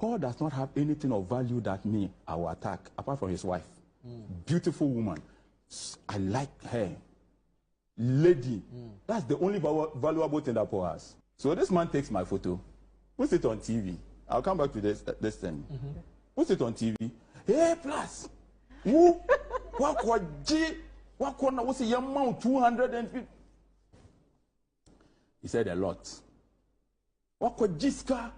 Paul does not have anything of value that me I will attack, apart from his wife. Beautiful woman. I like her. Lady. That's the only valuable thing that Paul has. So this man takes my photo, puts it on TV. I'll come back to this thing. Puts it on TV. Hey, plus. Who? What was the amount? 250. He said a lot. What could Jiska?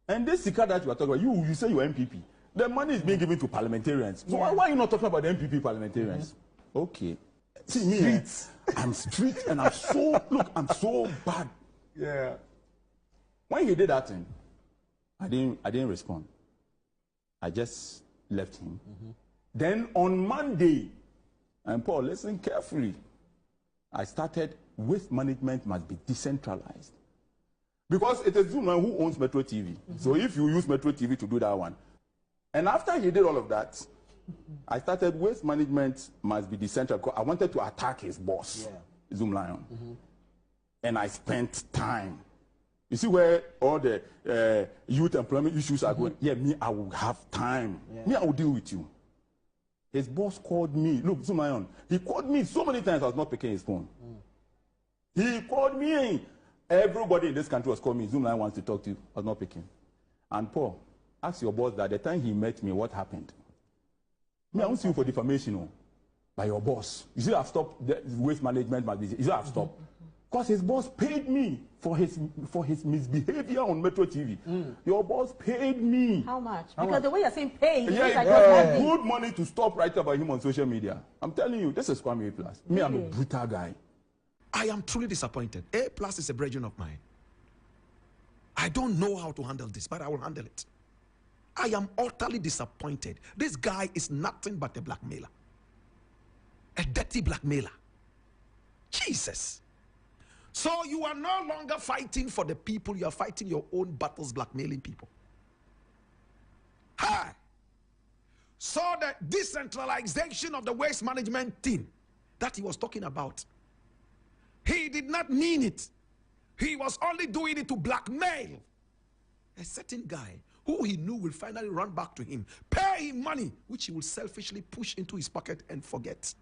And this Sika that you are talking about, you say you're MPP. The money is being given to parliamentarians. So why are you not talking about the MPP parliamentarians? Okay. See me, I'm street and I'm so bad. Yeah. When he did that thing, I didn't respond. I just left him. Then on Monday, and Paul, listen carefully. I started waste management must be decentralized. Because it is Zuma who owns Metro TV. So if you use Metro TV to do that one. And after he did all of that, I started waste management must be decentralized because I wanted to attack his boss, Zoom Lion. And I spent time. You see where all the youth employment issues are going? Yeah, me, I will have time. Me, I will deal with you. His boss called me. Look, Zoom Lion. He called me so many times I was not picking his phone. He called me. Everybody in this country was calling me. Zoom Lion wants to talk to you. I was not picking. And Paul, ask your boss that the time he met me, what happened? Me, I won't sue you for defamation by your boss. You see, I've stopped the waste management. You see, I've stopped. Because his boss paid me for his misbehavior on Metro TV. Your boss paid me. How much? Because the way you're saying pay, good money to stop writing about him on social media. I'm telling you, this is Kwame A+. Me, I'm a brutal guy. I am truly disappointed. A+ is a brethren of mine. I don't know how to handle this, but I will handle it. I am utterly disappointed. This guy is nothing but a blackmailer. A dirty blackmailer. Jesus. So you are no longer fighting for the people, you are fighting your own battles, blackmailing people. Hi. So the decentralization of the waste management team that he was talking about, he did not mean it. He was only doing it to blackmail a certain guy who he knew will finally run back to him, pay him money, which he will selfishly push into his pocket and forget.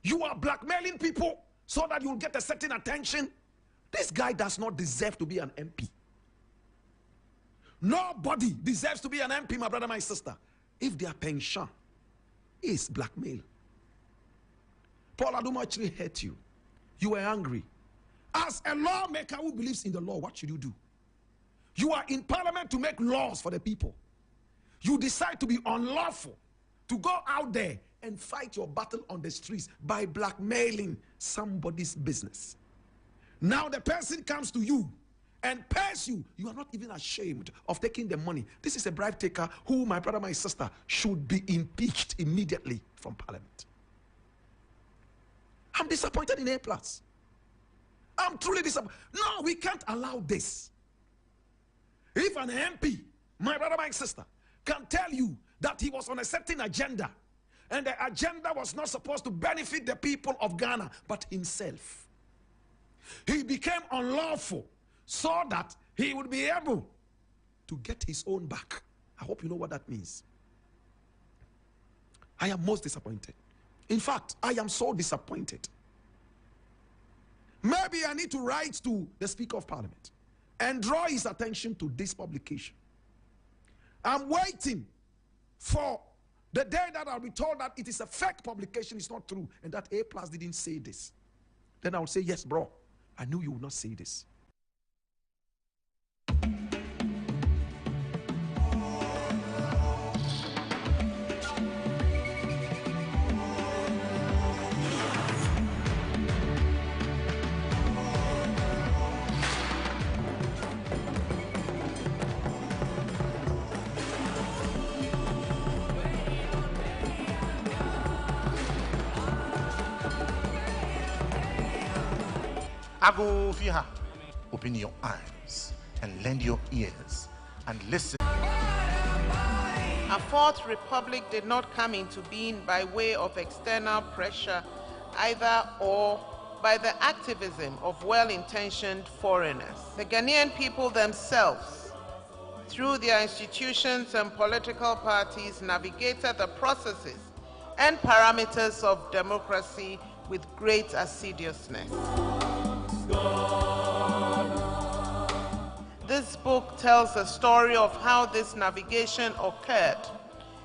You are blackmailing people so that you'll get a certain attention. This guy does not deserve to be an MP. Nobody deserves to be an MP, my brother, my sister, if their pension is blackmail. Paul Aduma actually hurt you. You were angry. As a lawmaker who believes in the law, what should you do? You are in parliament to make laws for the people. You decide to be unlawful, to go out there and fight your battle on the streets by blackmailing somebody's business. Now the person comes to you and pays you. You are not even ashamed of taking the money. This is a bribe taker who, my brother, my sister, should be impeached immediately from parliament. I'm disappointed in A+. I'm truly disappointed. No, we can't allow this. If an MP, my brother, my sister, can tell you that he was on a certain agenda and the agenda was not supposed to benefit the people of Ghana but himself, he became unlawful so that he would be able to get his own back. I hope you know what that means. I am most disappointed. In fact, I am so disappointed. Maybe I need to write to the Speaker of Parliament and draw his attention to this publication. I'm waiting for the day that I'll be told that it is a fake publication, it's not true, and that A+ didn't say this. Then I will say, yes, bro, I knew you would not say this. Ago Fiha, open your eyes and lend your ears and listen. A fourth republic did not come into being by way of external pressure either or by the activism of well-intentioned foreigners. The Ghanaian people themselves through their institutions and political parties, navigated the processes and parameters of democracy with great assiduousness. This book tells the story of how this navigation occurred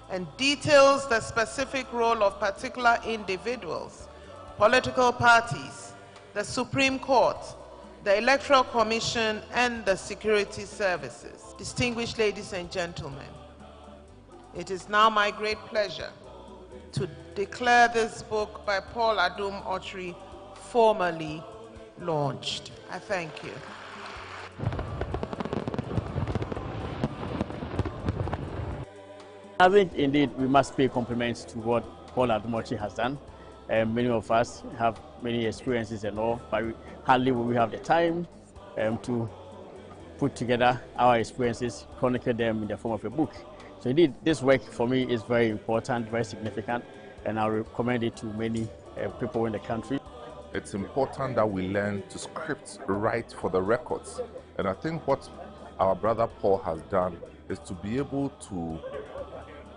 and details the specific role of particular individuals, political parties, the Supreme Court, the Electoral Commission, and the security services. Distinguished ladies and gentlemen, it is now my great pleasure to declare this book by Paul Adom Otri formally launched. I thank you. I think indeed we must pay compliments to what Paul Adom Otri has done. Many of us have many experiences and all, but hardly will we have the time to put together our experiences, chronicle them in the form of a book. So indeed, this work for me is very important, very significant, and I recommend it to many people in the country. It's important that we learn to script right for the records. And I think what our brother Paul has done is to be able to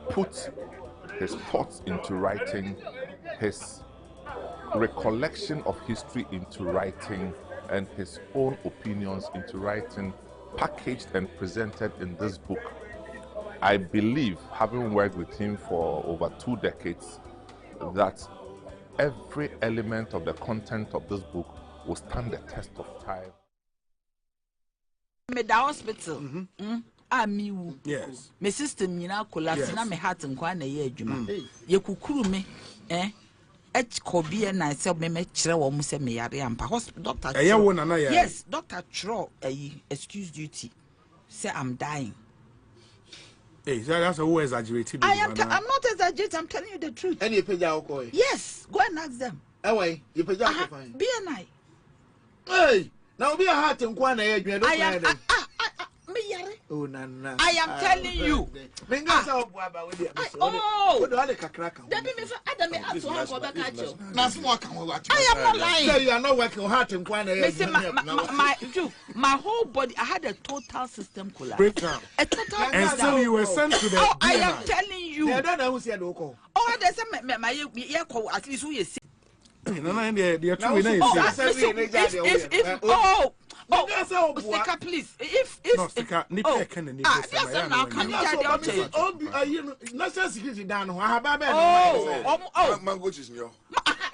put his thoughts into writing, his recollection of history into writing, and his own opinions into writing, packaged and presented in this book. I believe, having worked with him for over 2 decades, that every element of the content of this book will stand the test of time. Me da hospital. Amiwu. Yes. My sister Mina collapse na me heart nkwa na ye adwuma. Ye kukuru me kobi na se me kire wo mu se me yare ampa hospital doctor. Yes, doctor Chro excuse duty. Say I'm dying. Hey, that's a who exaggerated. I'm not exaggerating, I'm telling you the truth. And you pay your call. Yes, go and ask them. Away, you pay your fine. BNI. Hey, now be a heart and one I am. Oh, Nana. I am telling you. Oh, I am not lying. You are not working hard and one. My whole body, I had a total system collapse. Breakdown. A total. And so you were sent to the. Oh, I am telling you. I don't know who said local. Oh, there's my call at least who you see. Oh, sticker, please. If no, sticker, yes, now can you tell the national security down. Mango trees,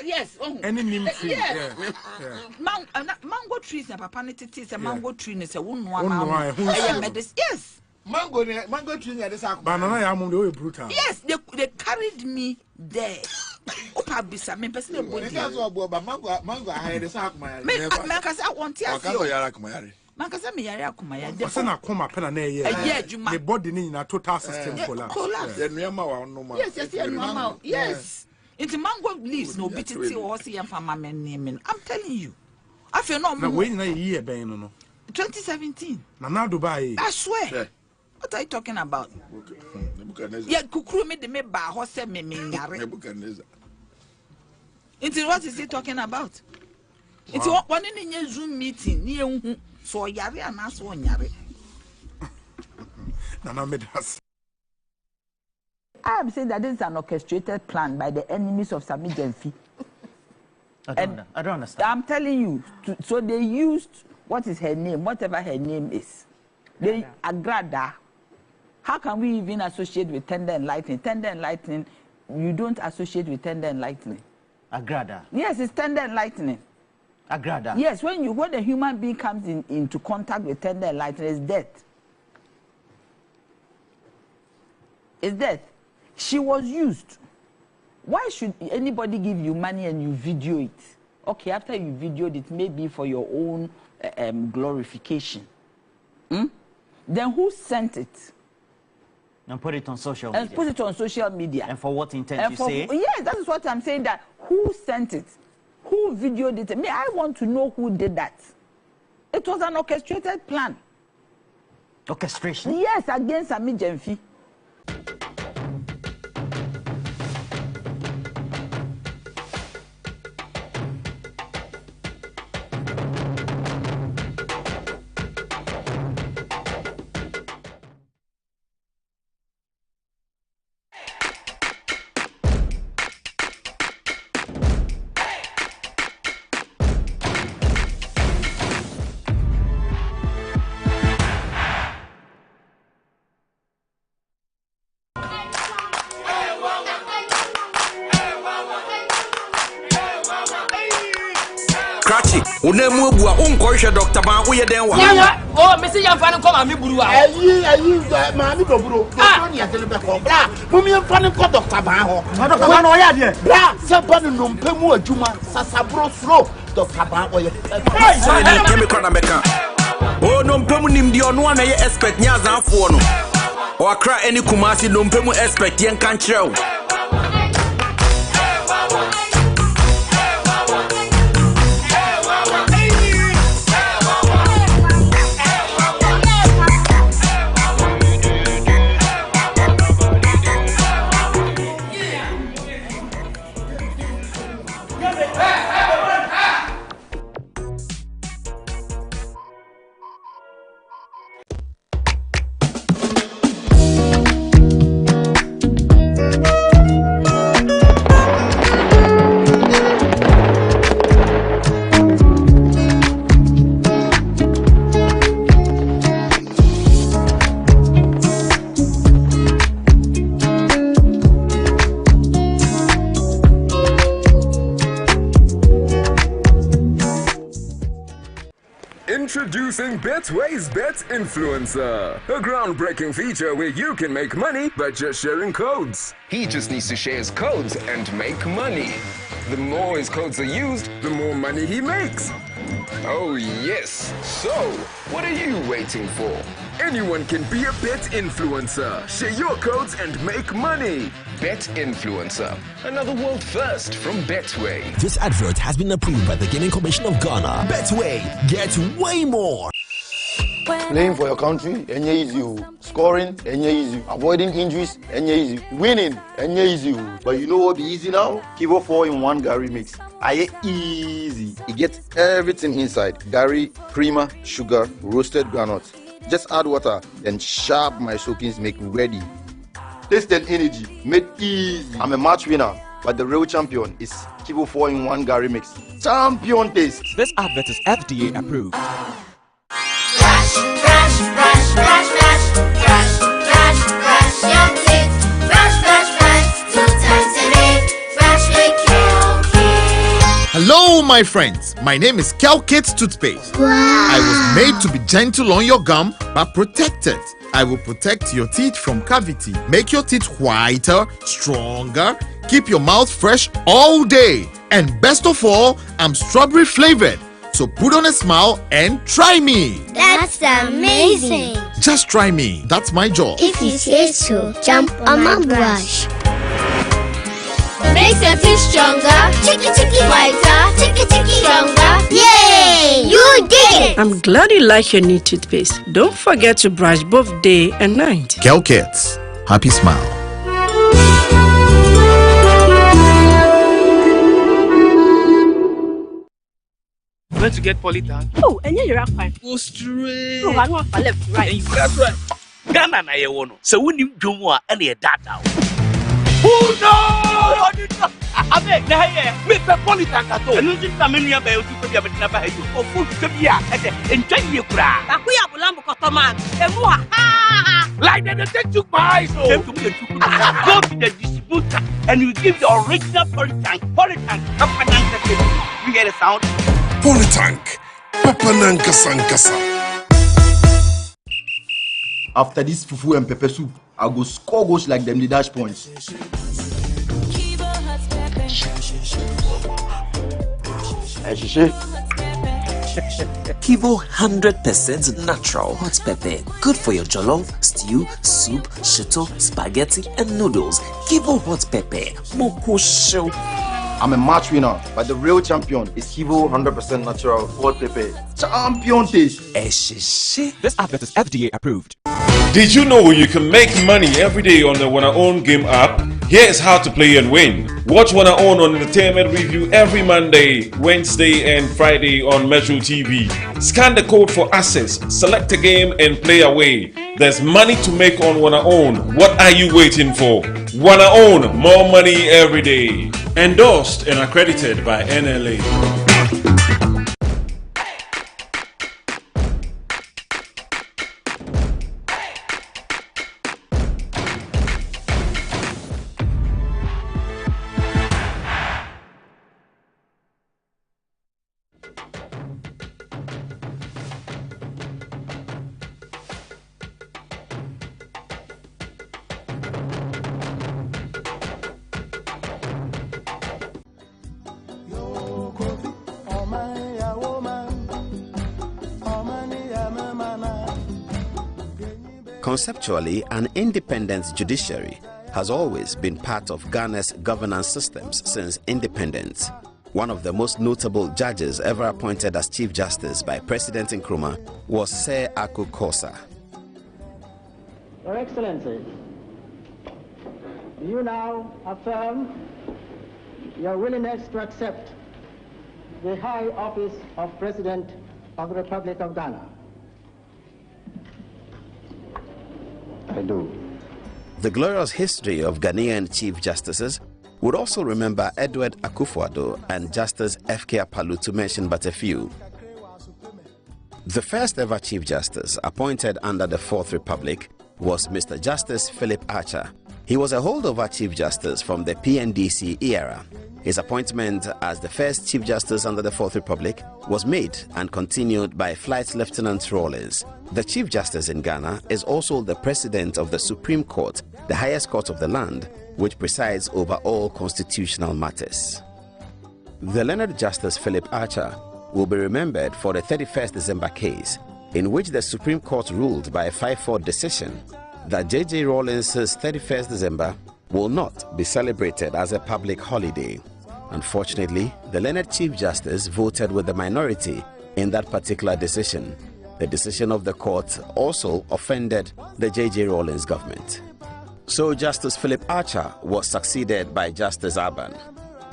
yes. Any name tree. Yeah. Mango trees, and papa is a mango tree, is a woman. Yes. Mango tree, banana, I'm brutal. Yes, they carried me there. Mango, I had a sack. My I want to Mankasa me yare akumaya. Wasa na koma pena na ye. The body ni na total system collapse. Yes. It's mango leaves no bitty or see and farmer men. I'm telling you. I feel no more. Na we na year ben no. 2017. Na now Dubai. I swear. What are you talking about? Yeah, kukuru me de me ba horse me yare. Into what is he talking about? It's one in a Zoom meeting near so yare and ask one yare. I am saying that this is an orchestrated plan by the enemies of Sami Jenfi. I don't understand. I'm telling you. So they used what is her name, whatever her name is. They Agrada. How can we even associate with tender and lightning? Tender and lightning, you don't associate with tender and lightning. Agrada. Yes, it's tender and lightning. Agrada. Yes, when a human being comes into contact with tender and lightning, it's death. It's death. She was used. Why should anybody give you money and you video it? Okay, after you videoed it, maybe for your own glorification. Then who sent it? And put it on social media. And put it on social media. And for what intent you say? Yes, that is what I'm saying, that who sent it? Who videoed it? I want to know who did that. It was an orchestrated plan. Orchestration? Yes, against Sami Jenfi. Unemu bua unkohwe Dr. Ban wo ye den wa. Oh, Mr. Yamfan come and me buru a. Mami doburo. Don't you tell me ko bra. Mumi Yamfan ko Dr. Ban ho. Dr. Ban o ya de. Bra, se ban no mpemu adwuma sasabro slow. Dr. Ban o ye. Say ni me kwana meka. Oh no mpemu nim di ono na ye expect nya zanfo no. O akra any Kumasi no mpemu expect yen kan kire. Introducing Betway's Bet Influencer, a groundbreaking feature where you can make money by just sharing codes. He just needs to share his codes and make money. The more his codes are used, the more money he makes. Oh yes, so what are you waiting for? Anyone can be a bet influencer. Share your codes and make money. Bet Influencer, another world first from Betway. This advert has been approved by the Gaming Commission of Ghana. Betway, get way more. Playing for your country, easy. Scoring, easy. Avoiding injuries, easy. Winning, easy. But you know what be easy now? Kivo 4-in-1 Gary mix. Aye easy. It gets everything inside. Gary, creamer, sugar, roasted granules. Just add water, then sharp my soakings make ready. Taste and energy, made easy. I'm a match winner, but the real champion is Kivo 4-in-1 Gary mix. Champion taste. This advert is FDA approved. Hello, my friends. My name is Calkits Toothpaste. Wow. I was made to be gentle on your gum, but protected. I will protect your teeth from cavity, make your teeth whiter, stronger, keep your mouth fresh all day. And best of all, I'm strawberry flavored. So put on a smile and try me. That's amazing. Just try me. That's my job. If you say so, jump on my brush. Makes your teeth stronger, chicky whiter, chicky stronger. Yay! You did it! I'm glad you like your new toothpaste. Don't forget to brush both day and night. Calkits, happy smile. Where to get polytank? Oh, and you're fine. Go straight. Oh, I want for left, right. And that's right. Ghana na ye wono. So when you do more and ye data. Who knows? Abe, na here. Me pe polytank ato. Enu ti ta menu aba otu ko bia me na ba hayo. O fu ka bia e de enjoy ye kura. Akuya bulambo kotoman. Emu ha. Like they take took my eyes. Go to the distributor and you give the original polytank. Polytank. You hear the sound? Polytank. Papananka Sankasa. After this fufu and pepper soup, I go score goals like them the dash points. Kivo 100% natural hot pepper. Good for your jollof, stew, soup, shito, spaghetti, and noodles. Kivo hot pepper. Moko show. I'm a match winner, but the real champion is Kivo 100% natural hot pepper. Champion taste. This advert is FDA approved. Did you know you can make money every day on the WannaOwn game app? Here is how to play and win. Watch WannaOwn on Entertainment Review every Monday, Wednesday, and Friday on Metro TV. Scan the code for access, select a game, and play away. There's money to make on WannaOwn. What are you waiting for? WannaOwn, more money every day. Endorsed and accredited by NLA. Conceptually, an independent judiciary has always been part of Ghana's governance systems since independence. One of the most notable judges ever appointed as Chief Justice by President Nkrumah was Sir Aku Kosa. Your Excellency, do you now affirm your willingness to accept the high office of President of the Republic of Ghana? I do. The glorious history of Ghanaian Chief Justices would also remember Edward Akufo-Addo and Justice F.K. Apalu, to mention but a few. The first ever Chief Justice appointed under the Fourth Republic was Mr. Justice Philip Archer. He was a holdover Chief Justice from the PNDC era. His appointment as the first Chief Justice under the Fourth Republic was made and continued by Flight Lieutenant Rawlings. The Chief Justice in Ghana is also the President of the Supreme Court, the highest court of the land, which presides over all constitutional matters. The learned Justice Philip Archer will be remembered for the 31st December case, in which the Supreme Court ruled by a 5-4 decision that J.J. Rawlings' 31st December will not be celebrated as a public holiday. Unfortunately, the learned Chief Justice voted with the minority in that particular decision. The decision of the court also offended the J.J. Rawlings government. So Justice Philip Archer was succeeded by Justice Aban.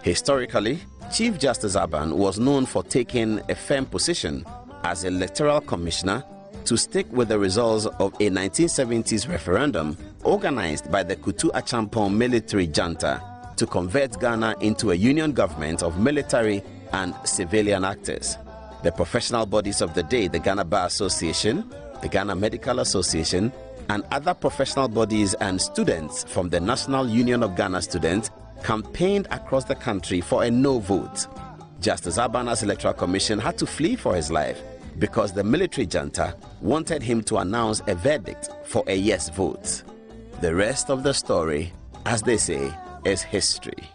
Historically, Chief Justice Aban was known for taking a firm position as electoral commissioner to stick with the results of a 1970s referendum organized by the Kutu Achampong military junta to convert Ghana into a union government of military and civilian actors. The professional bodies of the day, the Ghana Bar Association, the Ghana Medical Association, and other professional bodies and students from the National Union of Ghana Students campaigned across the country for a no vote. Justice Abana's Electoral Commission had to flee for his life because the military junta wanted him to announce a verdict for a yes vote. The rest of the story, as they say, is history.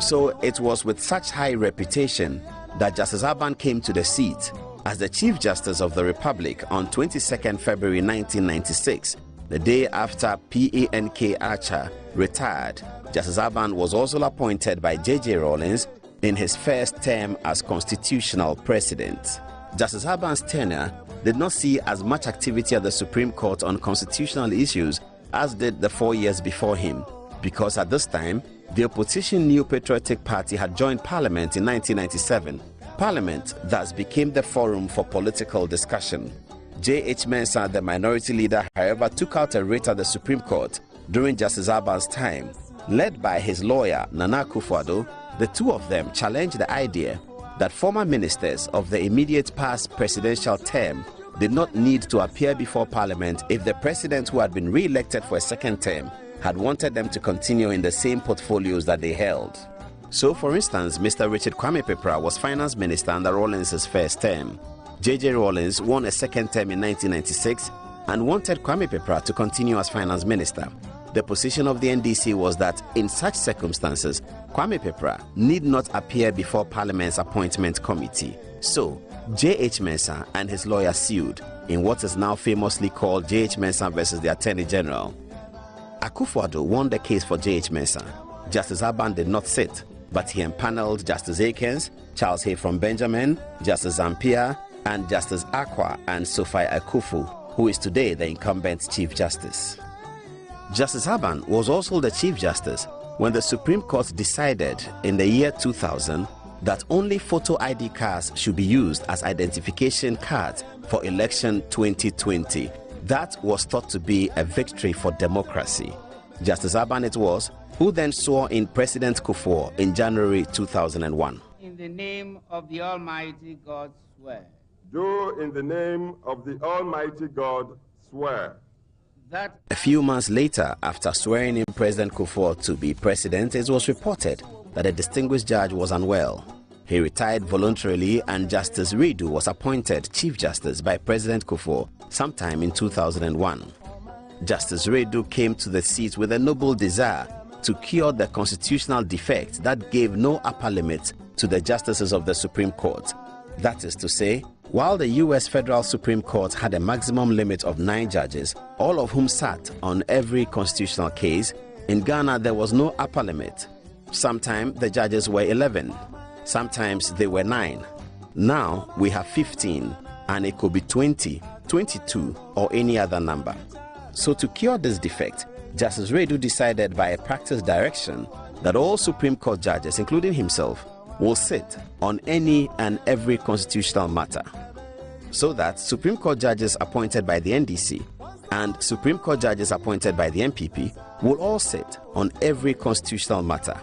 So it was with such high reputation that Justice Aban came to the seat as the Chief Justice of the Republic on 22nd February 1996, the day after P.A.N.K. Archer retired. Justice Aban was also appointed by J.J. Rawlings in his first term as constitutional president. Justice Aban's tenure did not see as much activity at the Supreme Court on constitutional issues as did the 4 years before him, because at this time, the opposition New Patriotic Party had joined Parliament in 1997. Parliament thus became the forum for political discussion. J.H. Mensah, the minority leader, however, took out a writ at the Supreme Court during Justice Aban's time. Led by his lawyer, Nana Akufo-Addo, the two of them challenged the idea that former ministers of the immediate past presidential term did not need to appear before Parliament if the president who had been re-elected for a second term had wanted them to continue in the same portfolios that they held. So, for instance, Mr. Richard Kwame Pepra was finance minister under Rawlings' first term. J.J. Rawlings won a second term in 1996 and wanted Kwame Pepra to continue as finance minister. The position of the NDC was that in such circumstances, Kwame Pepra need not appear before Parliament's appointment committee. So, J.H. Mensah and his lawyer sued in what is now famously called J.H. Mensah versus the Attorney General. Akufo-Addo won the case for J.H. Mensah. Justice Aban did not sit, but he empaneled Justice Akins, Charles Hay from Benjamin, Justice Zampia, and Justice Akwa and Sophie Akufu, who is today the incumbent Chief Justice. Justice Aban was also the Chief Justice when the Supreme Court decided in the year 2000 that only photo ID cards should be used as identification cards for election 2020. That was thought to be a victory for democracy. Justice Aban it was, who then swore in President Kufuor in January 2001. In the name of the Almighty God, swear. Do in the name of the Almighty God swear. that A few months later, after swearing in President Kufuor to be president, it was reported that a distinguished judge was unwell. He retired voluntarily and Justice Redu was appointed Chief Justice by President Kufuor sometime in 2001. Justice Redu came to the seat with a noble desire to cure the constitutional defect that gave no upper limit to the justices of the Supreme Court. That is to say, while the U.S. Federal Supreme Court had a maximum limit of 9 judges, all of whom sat on every constitutional case, in Ghana there was no upper limit. Sometimes the judges were 11, sometimes they were 9. Now we have 15, and it could be 20, 22, or any other number. So to cure this defect, Justice Redu decided by a practice direction that all Supreme Court judges, including himself, will sit on any and every constitutional matter, so that Supreme Court judges appointed by the NDC and Supreme Court judges appointed by the NPP will all sit on every constitutional matter,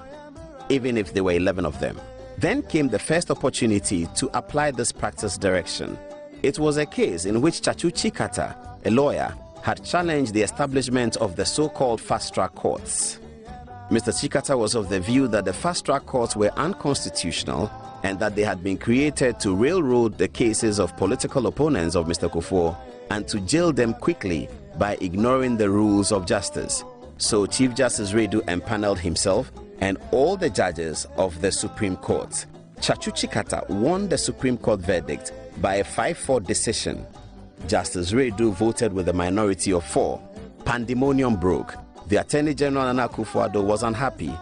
even if there were 11 of them. Then came the first opportunity to apply this practice direction. It was a case in which Chachu Chikata, a lawyer, had challenged the establishment of the so-called fast-track courts. Mr. Chikata was of the view that the fast-track courts were unconstitutional and that they had been created to railroad the cases of political opponents of Mr. Kufuor and to jail them quickly by ignoring the rules of justice. So Chief Justice Redu empaneled himself and all the judges of the Supreme Court. Chachu Chikata won the Supreme Court verdict by a 5-4 decision. Justice Redu voted with a minority of 4. Pandemonium broke. The Attorney General Nana Akufo-Addo was unhappy.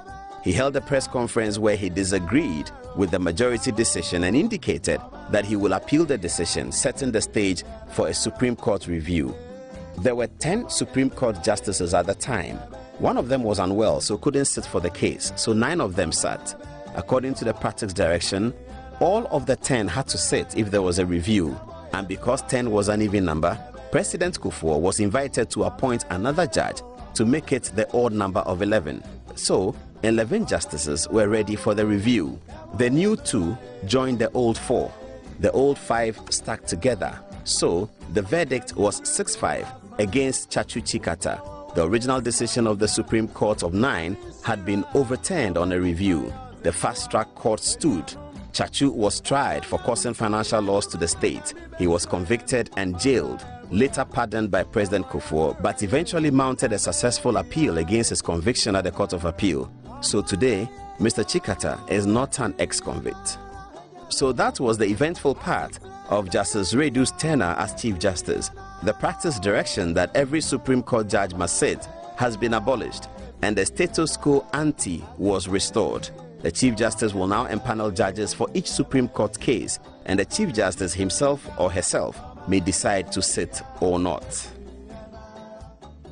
He held a press conference where he disagreed with the majority decision and indicated that he will appeal the decision, setting the stage for a Supreme Court review. There were 10 Supreme Court justices at the time. One of them was unwell, so couldn't sit for the case, so 9 of them sat. According to the practice direction, all of the 10 had to sit if there was a review, and because 10 was an even number, President Kufuor was invited to appoint another judge to make it the odd number of 11. So 11 justices were ready for the review. The new 2 joined the old 4. The old 5 stuck together. So the verdict was 6-5 against Chachu Chikata. The original decision of the Supreme Court of 9 had been overturned on a review. The fast-track court stood. Chachu was tried for causing financial loss to the state. He was convicted and jailed, later pardoned by President Kufuor, but eventually mounted a successful appeal against his conviction at the Court of Appeal. So today, Mr. Chikata is not an ex-convict. So that was the eventful part of Justice Redu's tenure as Chief Justice. The practice direction that every Supreme Court judge must sit has been abolished, and the status quo ante was restored. The Chief Justice will now empanel judges for each Supreme Court case, and the Chief Justice himself or herself may decide to sit or not.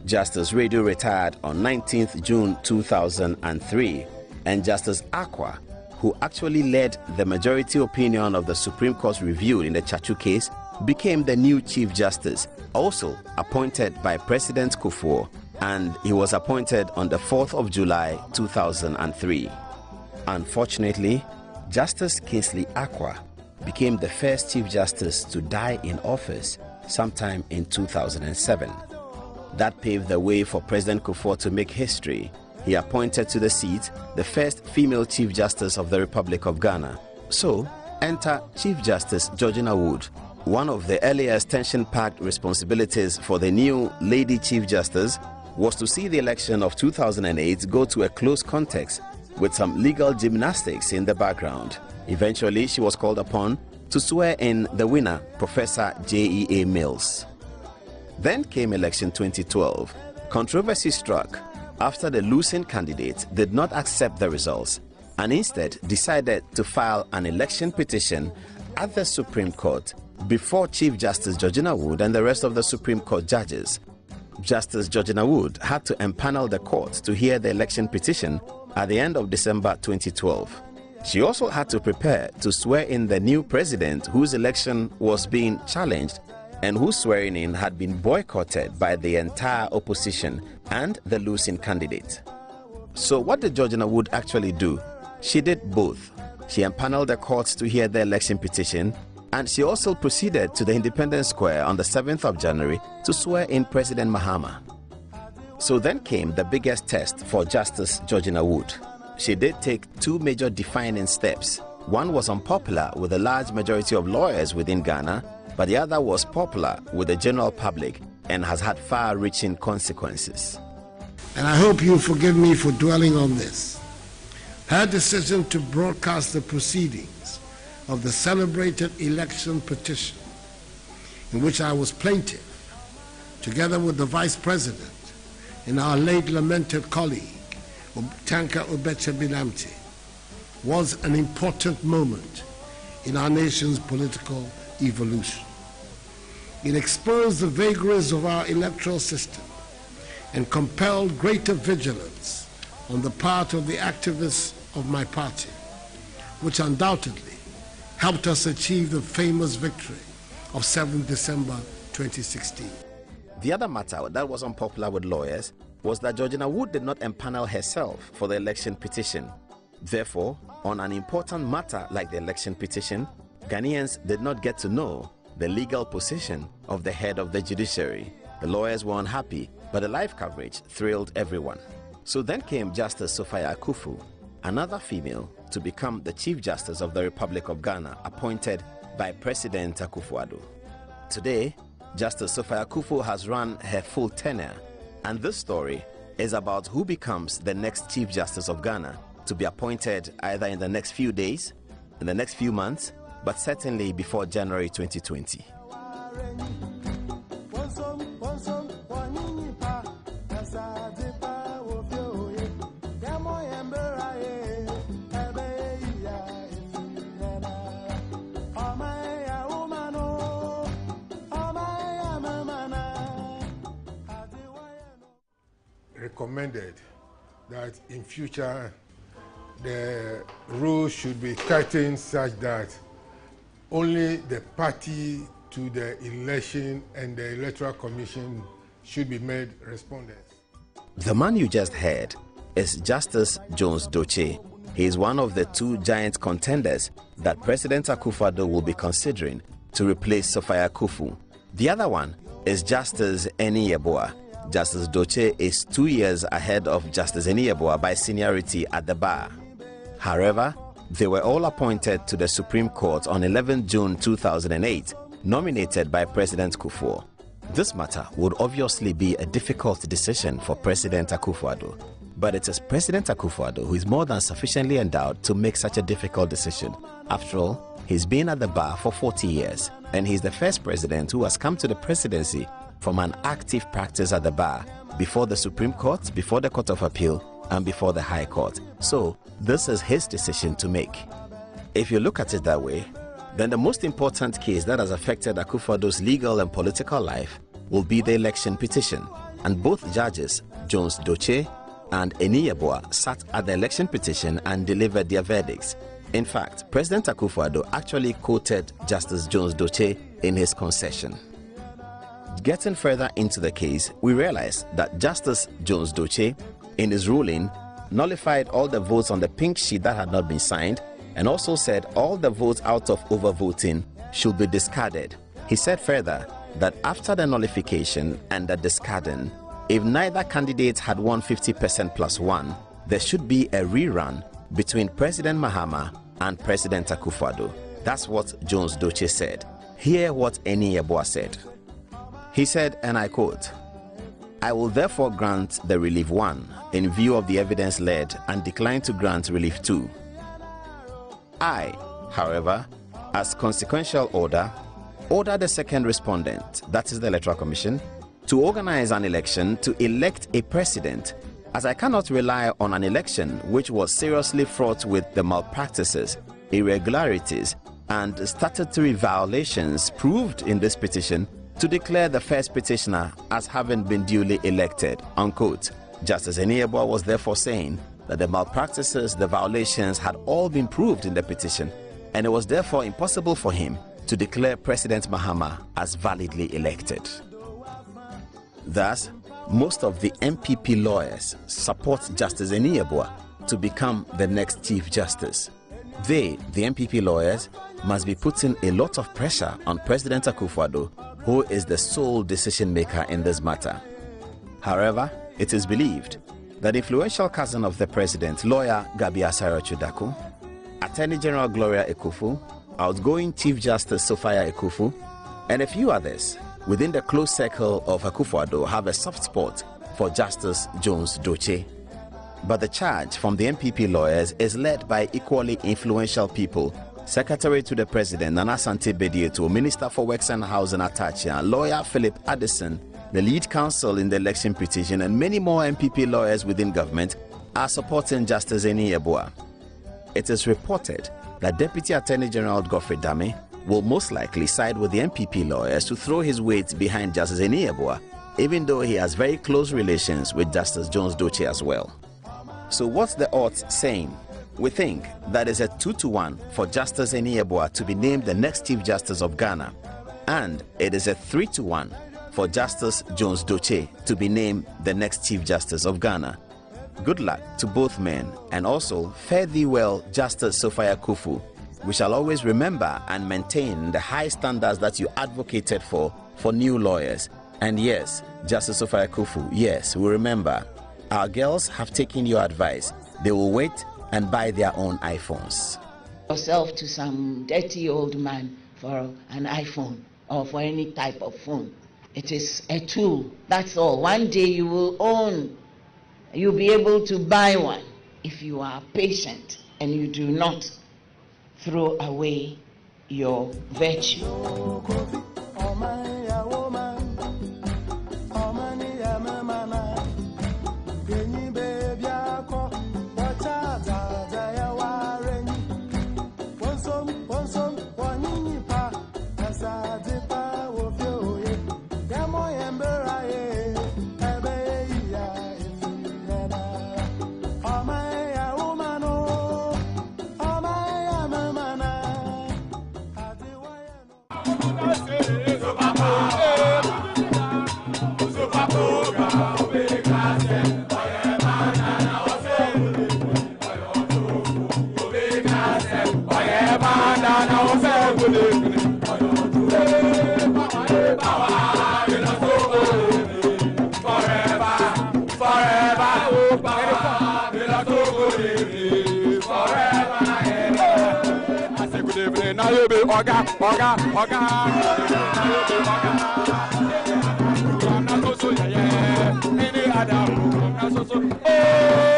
Justice Redu retired on 19th June 2003, and Justice Akwa, who actually led the majority opinion of the Supreme Court reviewed in the Chachu case, became the new Chief Justice, also appointed by President Kufuor, and he was appointed on the 4th of July 2003. Unfortunately, Justice Kingsley Akwa became the first Chief Justice to die in office sometime in 2007. That paved the way for President Kufuor to make history. He appointed to the seat the first female Chief Justice of the Republic of Ghana. So, enter Chief Justice Georgina Wood. One of the earliest tension-packed responsibilities for the new Lady Chief Justice was to see the election of 2008 go to a close context with some legal gymnastics in the background. Eventually, she was called upon to swear in the winner, Professor J.E.A. Mills. Then came election 2012. Controversy struck after the losing candidate did not accept the results and instead decided to file an election petition at the Supreme Court before Chief Justice Georgina Wood and the rest of the Supreme Court judges. Justice Georgina Wood had to empanel the court to hear the election petition at the end of December 2012. She also had to prepare to swear in the new president whose election was being challenged and whose swearing in had been boycotted by the entire opposition and the losing candidate. So what did Georgina Wood actually do? She did both. She empaneled the courts to hear the election petition, and she also proceeded to the Independence Square on the 7th of January to swear in President Mahama. So then came the biggest test for Justice Georgina Wood. She did take two major defining steps. One was unpopular with a large majority of lawyers within Ghana, but the other was popular with the general public and has had far-reaching consequences. And I hope you forgive me for dwelling on this. Her decision to broadcast the proceedings of the celebrated election petition, in which I was plaintiff, together with the Vice President and our late lamented colleague, Tanka Obeche Binamti, was an important moment in our nation's political evolution. It exposed the vagaries of our electoral system and compelled greater vigilance on the part of the activists of my party, which undoubtedly helped us achieve the famous victory of 7th December 2016. The other matter that was unpopular with lawyers was that Georgina Wood did not empanel herself for the election petition. Therefore, on an important matter like the election petition, Ghanaians did not get to know the legal position of the head of the judiciary. The lawyers were unhappy, but the live coverage thrilled everyone. So then came Justice Sophia Akuffo, another female to become the Chief Justice of the Republic of Ghana, appointed by President Akufo-Addo. Today, Justice Sophia Akuffo has run her full tenure, and this story is about who becomes the next Chief Justice of Ghana, to be appointed either in the next few days, in the next few months, but certainly before January 2020. Recommended that in future the rules should be tightened such that only the party to the election and the Electoral Commission should be made respondents. The man you just heard is Justice Jones Doche. He is one of the two giant contenders that President Akufo-Addo will be considering to replace Sophia Akuffo. The other one is Justice Eni Yeboah. Justice Doche is 2 years ahead of Justice Eni Yeboah by seniority at the bar. However, they were all appointed to the Supreme Court on 11 June 2008, nominated by President Kufuor. This matter would obviously be a difficult decision for President Akufo-Addo, but it is President Akufo-Addo who is more than sufficiently endowed to make such a difficult decision. After all, he's been at the bar for 40 years, and he's the first president who has come to the presidency from an active practice at the bar, before the Supreme Court, before the Court of Appeal, and before the High Court. So, this is his decision to make. If you look at it that way, then the most important case that has affected Akufo-Addo's legal and political life will be the election petition. And both judges, Jones Doche and Eni Yeboah, sat at the election petition and delivered their verdicts. In fact, President Akufo-Addo actually quoted Justice Jones Doche in his concession. Getting further into the case, we realize that Justice Jones Doche, in his ruling, nullified all the votes on the pink sheet that had not been signed, and also said all the votes out of overvoting should be discarded. He said further that after the nullification and the discarding, if neither candidate had won 50% plus one, there should be a rerun between President Mahama and President Akufo-Addo. That's what Jones Doche said. Hear what Eni Yeboah said. He said, and I quote, "I will therefore grant the relief 1 in view of the evidence led and decline to grant relief 2. I, however, as consequential order the second respondent, that is the Electoral Commission, to organize an election to elect a president, as I cannot rely on an election which was seriously fraught with the malpractices, irregularities, and statutory violations proved in this petition, to declare the first petitioner as having been duly elected," unquote. Justice Eni Yeboah was therefore saying that the malpractices, the violations had all been proved in the petition, and it was therefore impossible for him to declare President Mahama as validly elected. Thus, most of the MPP lawyers support Justice Eni Yeboah to become the next Chief Justice. They, the MPP lawyers, must be putting a lot of pressure on President Akufo-Addo, who is the sole decision maker in this matter. However, It is believed that influential cousin of the president, lawyer Gabi Asare Chudaku, Attorney General Gloria Ekufu, outgoing Chief Justice Sophia Ekufu, and a few others within the close circle of Akufo-Addo have a soft spot for Justice Jones Doche. But the charge from the MPP lawyers is led by equally influential people: Secretary to the President Nana Asante Bedieto, Minister for Works and Housing Atachia, lawyer Philip Addison, the lead counsel in the election petition, and many more MPP lawyers within government are supporting Justice Eni Yeboah. It is reported that Deputy Attorney General Godfrey Dame will most likely side with the MPP lawyers to throw his weight behind Justice Eni Yeboah, even though he has very close relations with Justice Jones Doche as well. So what's the odds saying? We think that is a 2-1 for Justice Eni Yeboah to be named the next Chief Justice of Ghana, and it is a 3-1 for Justice Jones Doche to be named the next Chief Justice of Ghana. Good luck to both men, and also fare thee well, Justice Sophia Kufu. We shall always remember and maintain the high standards that you advocated for new lawyers. And yes, Justice Sophia Kufu, yes, we remember. Our girls have taken your advice. They will wait and buy their own iPhones. Yourself to some dirty old man for an iPhone or for any type of phone. It is a tool, that's all. One day you will own, you'll be able to buy one if you are patient and you do not throw away your virtue.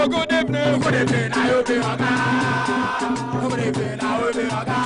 Good evening, I will be Oga. Good evening, I will be Oga.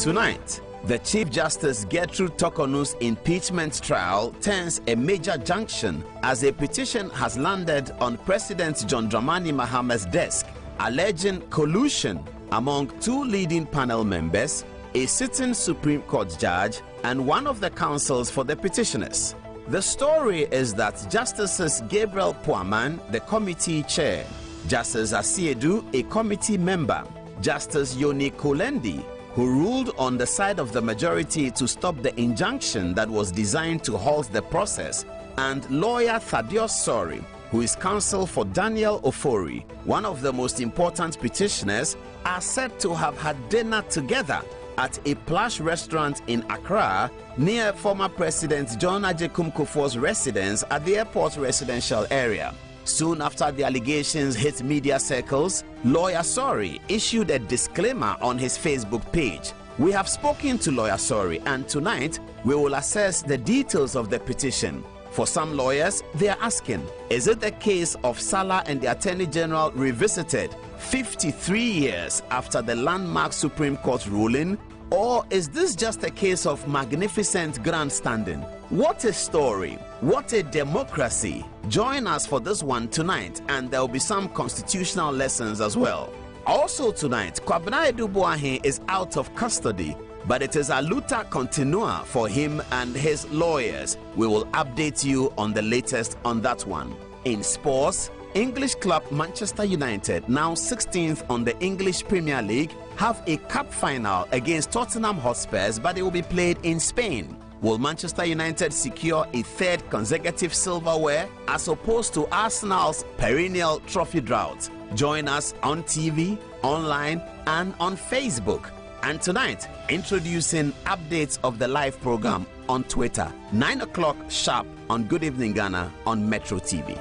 Tonight, the Chief Justice Gertrude Tokonu's impeachment trial turns a major junction as a petition has landed on President John Dramani Maham's desk alleging collusion among two leading panel members, a sitting Supreme Court judge, and one of the counsels for the petitioners. The story is that Justices Gabriel Puaman, the committee chair, Justice Asiedu, a committee member, Justice Yoni Kolendi, who ruled on the side of the majority to stop the injunction that was designed to halt the process, and lawyer Thaddeus Sori, who is counsel for Daniel Ofori, one of the most important petitioners, are said to have had dinner together at a plush restaurant in Accra near former President John Agyekum Kufuor's residence at the airport residential area. Soon after the allegations hit media circles, lawyer Sori issued a disclaimer on his Facebook page. We have spoken to lawyer Sori, and tonight we will assess the details of the petition. For some lawyers, they are asking, is it the case of Salah and the Attorney General revisited 53 years after the landmark Supreme Court ruling? Or is this just a case of magnificent grandstanding? What a story! What a democracy! Join us for this one tonight, and there will be some constitutional lessons as well. Also tonight, Kwabena Edubuahin is out of custody, but it is a luta continua for him and his lawyers. We will update you on the latest on that one. In sports, English club Manchester United, now 16th on the English Premier League, have a cup final against Tottenham Hotspurs, but it will be played in Spain. Will Manchester United secure a third consecutive silverware as opposed to Arsenal's perennial trophy drought? Join us on TV, online, and on Facebook. And tonight, introducing updates of the live program on Twitter, 9 o'clock sharp on Good Evening Ghana on Metro TV.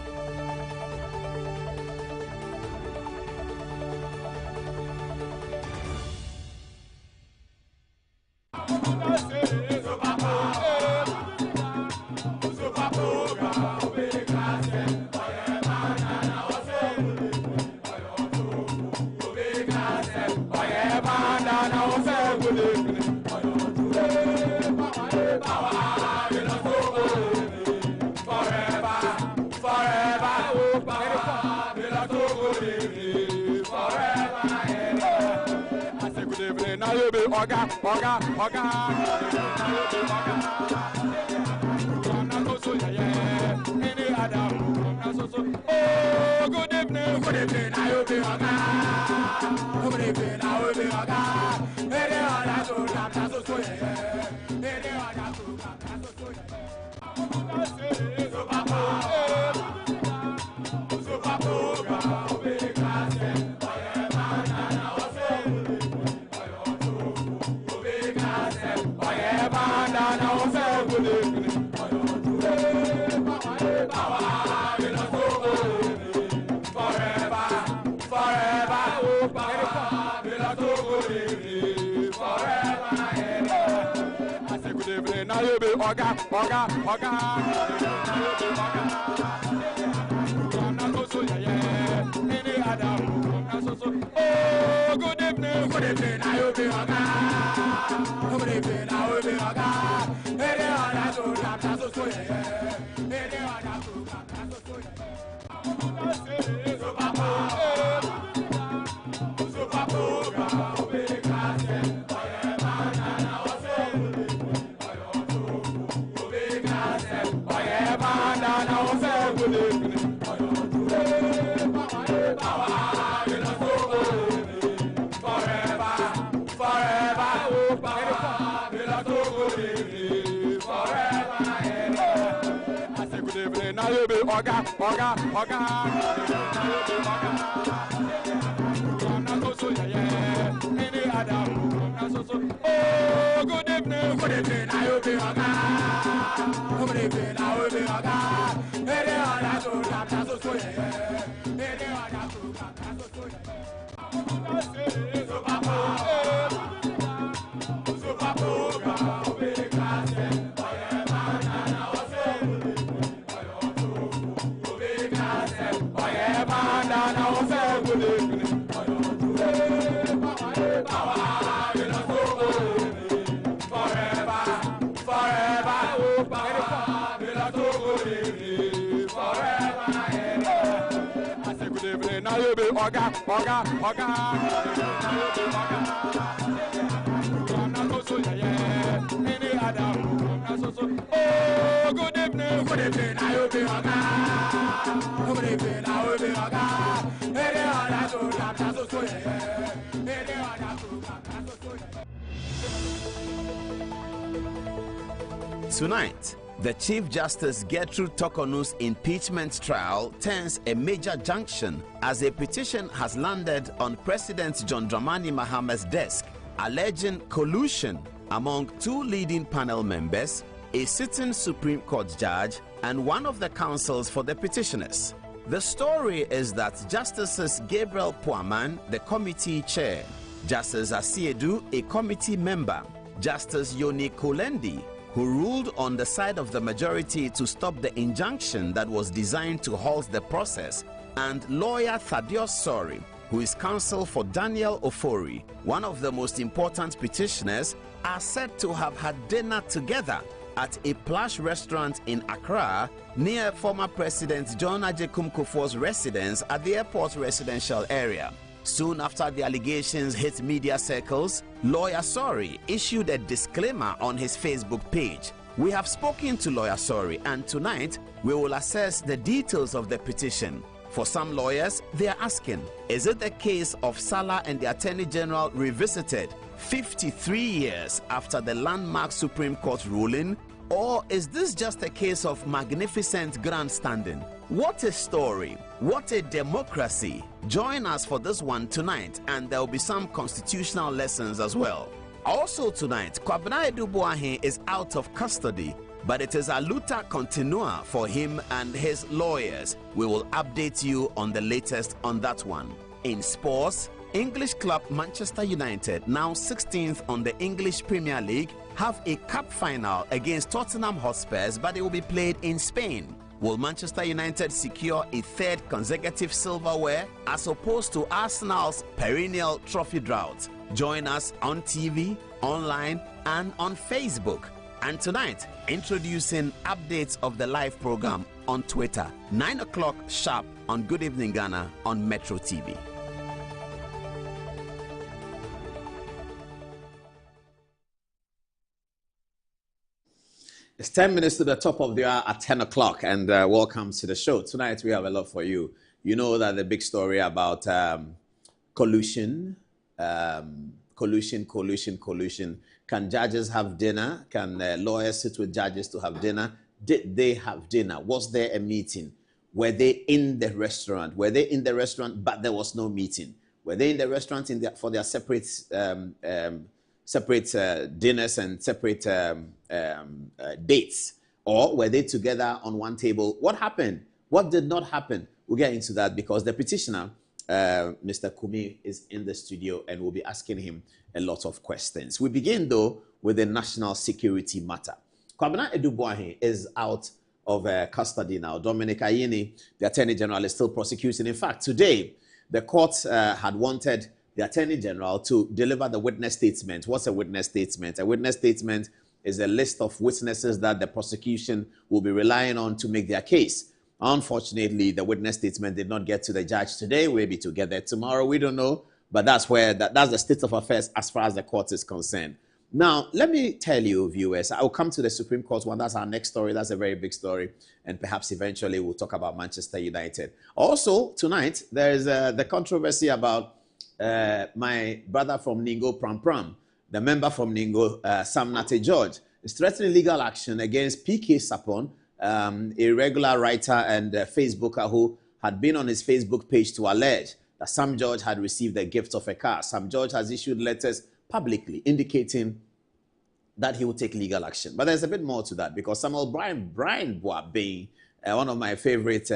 Tonight, the Chief Justice Gertrude Tokonu's impeachment trial turns a major junction as a petition has landed on President John Dramani Maham's desk alleging collusion among two leading panel members, a sitting Supreme Court judge, and one of the counsels for the petitioners. The story is that Justices Gabriel Puaman, the committee chair, Justice Asiedu, a committee member, Justice Yoni Kolendi, who ruled on the side of the majority to stop the injunction that was designed to halt the process, and lawyer Thaddeus Sori, who is counsel for Daniel Ofori, one of the most important petitioners, are said to have had dinner together at a plush restaurant in Accra near former President John Agyekum Kufuor's residence at the airport residential area. Soon after the allegations hit media circles, lawyer Sori issued a disclaimer on his Facebook page. We have spoken to lawyer Sori, and tonight we will assess the details of the petition. For some lawyers, they are asking, is it the case of Salah and the Attorney General revisited 53 years after the landmark Supreme Court ruling Or is this just a case of magnificent grandstanding? What a story! What a democracy! Join us for this one tonight, and there will be some constitutional lessons as well. Also tonight, Kwabena Edubuahin is out of custody, but it is a luta continua for him and his lawyers. We will update you on the latest on that one. In sports, English club Manchester United, now 16th on the English Premier League, have a cup final against Tottenham Hotspurs, but it will be played in Spain. Will Manchester United secure a third consecutive silverware as opposed to Arsenal's perennial trophy drought? Join us on TV, online, and on Facebook. And tonight, introducing updates of the live program on Twitter, 9 o'clock sharp on Good Evening Ghana on Metro TV. It's 10 minutes to the top of the hour at 10 o'clock, and welcome to the show. Tonight, we have a lot for you. You know that the big story about collusion. Can judges have dinner? Can lawyers sit with judges to have dinner? Did they have dinner? Was there a meeting? Were they in the restaurant? Were they in the restaurant, but there was no meeting? Were they in the restaurant for their separate dinners and separate dates? Or were they together on one table? What happened? What did not happen? We'll get into that because the petitioner, Mr. Kumi, is in the studio and we'll be asking him a lot of questions. We begin, though, with the national security matter. Kwabena Edubuahin is out of custody now. Dominic Ayine, the Attorney General, is still prosecuting. In fact, today, the court had wanted the Attorney General to deliver the witness statement. What's a witness statement? A witness statement is a list of witnesses that the prosecution will be relying on to make their case. Unfortunately, the witness statement did not get to the judge today. We'll be together tomorrow. We don't know. But that's the state of affairs as far as the court is concerned. Now, let me tell you, viewers, I will come to the Supreme Court one. That's our next story. That's a very big story. And perhaps eventually we'll talk about Manchester United. Also, tonight, there is the controversy about my brother from Ningo, Pram Pram, the member from Ningo, Sam Nate George, is threatening legal action against PK Sapon, a regular writer and Facebooker who had been on his Facebook page to allege that Sam George had received a gift of a car. Sam George has issued letters publicly indicating that he will take legal action. But there's a bit more to that because Samuel Brian Boabe, one of my favorite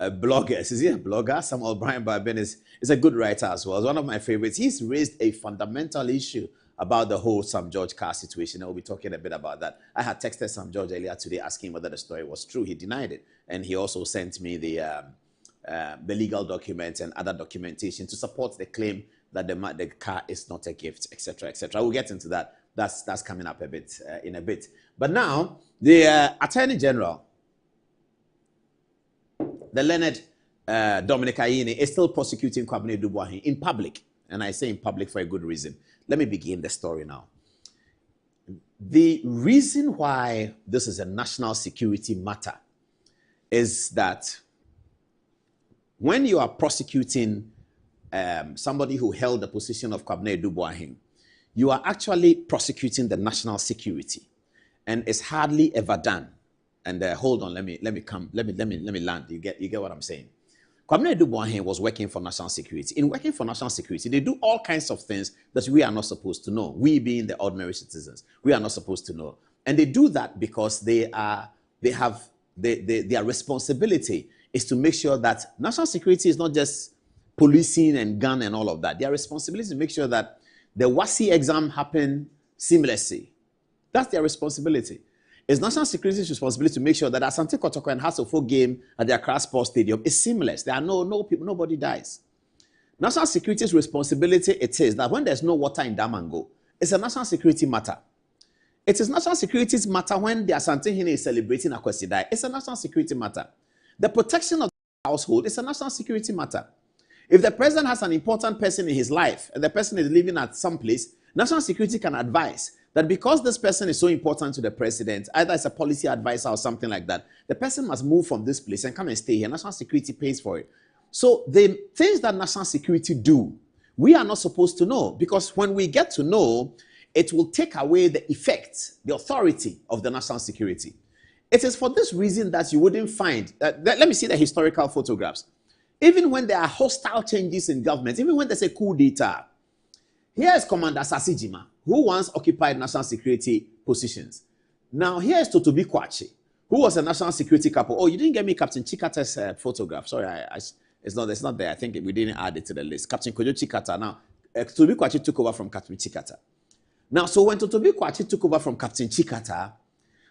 bloggers. Is he a blogger? Samuel Brian Boabe is a good writer as well. He's one of my favorites. He's raised a fundamental issue about the whole Sam George car situation. We'll be talking a bit about that. I had texted Sam George earlier today asking whether the story was true. He denied it. And he also sent me the legal documents and other documentation to support the claim that the car is not a gift, etc., etc. We'll get into that. That's coming up a bit in a bit. But now, the Attorney General, the learned Dominic Ayine, is still prosecuting Kwabena Edubuahin in public. And I say in public for a good reason. Let me begin the story now. The reason why this is a national security matter is that when you are prosecuting somebody who held the position of Kwabena Edubuahin, you are actually prosecuting the national security, and it's hardly ever done. And hold on, let me land. You get what I'm saying? Kwabena Edubuahin was working for national security. In working for national security, they do all kinds of things that we are not supposed to know. We being the ordinary citizens, we are not supposed to know, and they do that because their responsibility is to make sure that national security is not just policing and gun and all of that. Their responsibility is to make sure that the WASSCE exam happen seamlessly. That's their responsibility. It's national security's responsibility to make sure that Asante Kotoko and Hasselhoff game at the Accra Sports Stadium is seamless. There are no people, nobody dies. National security's responsibility it is that when there's no water in Damango, it's a national security matter. It is national security's matter when the Asante Hine is celebrating Akwesi. It's a national security matter. The protection of the household is a national security matter. If the president has an important person in his life and the person is living at some place, national security can advise that because this person is so important to the president, either as a policy advisor or something like that, the person must move from this place and come and stay here. National security pays for it. So the things that national security do, we are not supposed to know, because when we get to know, it will take away the effect, the authority of the national security. It is for this reason that you wouldn't find, let me see the historical photographs. Even when there are hostile changes in government, even when there's a coup d'etat, here is Commander Sasijima, who once occupied national security positions. Now here is Totobi Kwachi, who was a national security couple. Oh, you didn't get me Captain Chikata's photograph. Sorry, it's not there. I think we didn't add it to the list. Captain Kojo Chikata. Now, Totobi Kwachi took over from Captain Chikata. Now, so when Totobi Kwachi took over from Captain Chikata,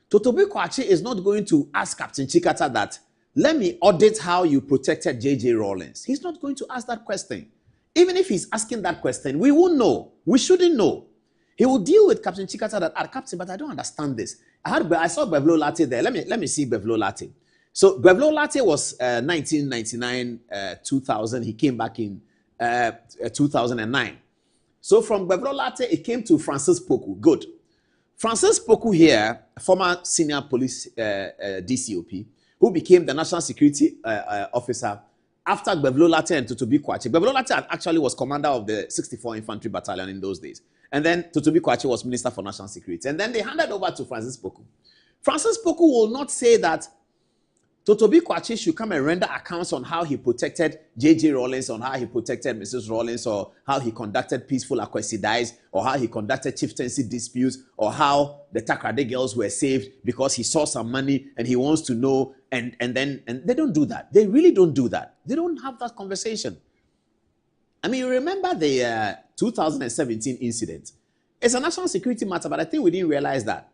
Totobi Kwachi is not going to ask Captain Chikata that, let me audit how you protected J.J. Rawlings. He's not going to ask that question. Even if he's asking that question, we won't know. We shouldn't know. He will deal with Captain Chikata that, Captain, but I don't understand this. I saw Bevlo Latte there. Let me see Bevlo Latte. So Bevlo Latte was 1999, 2000. He came back in 2009. So from Bevlo Latte, it came to Francis Poku. Good. Francis Poku here, former senior police DCOP, who became the national security officer after Bevlo Latte and Totobi Kwachi. Bevlo Latte actually was commander of the 64 Infantry Battalion in those days. And then Totobi Kwachi was Minister for National Security. And then they handed over to Francis Poku. Francis Poku will not say that Totobi Kwachi should come and render accounts on how he protected J.J. Rawlings, on how he protected Mrs. Rawlings, or how he conducted peaceful Akwesidaes, or how he conducted chieftaincy disputes, or how the Takrade girls were saved because he saw some money and he wants to know. And they don't do that. They really don't do that. They don't have that conversation. I mean, you remember the 2017 incident. It's a national security matter, but I think we didn't realize that.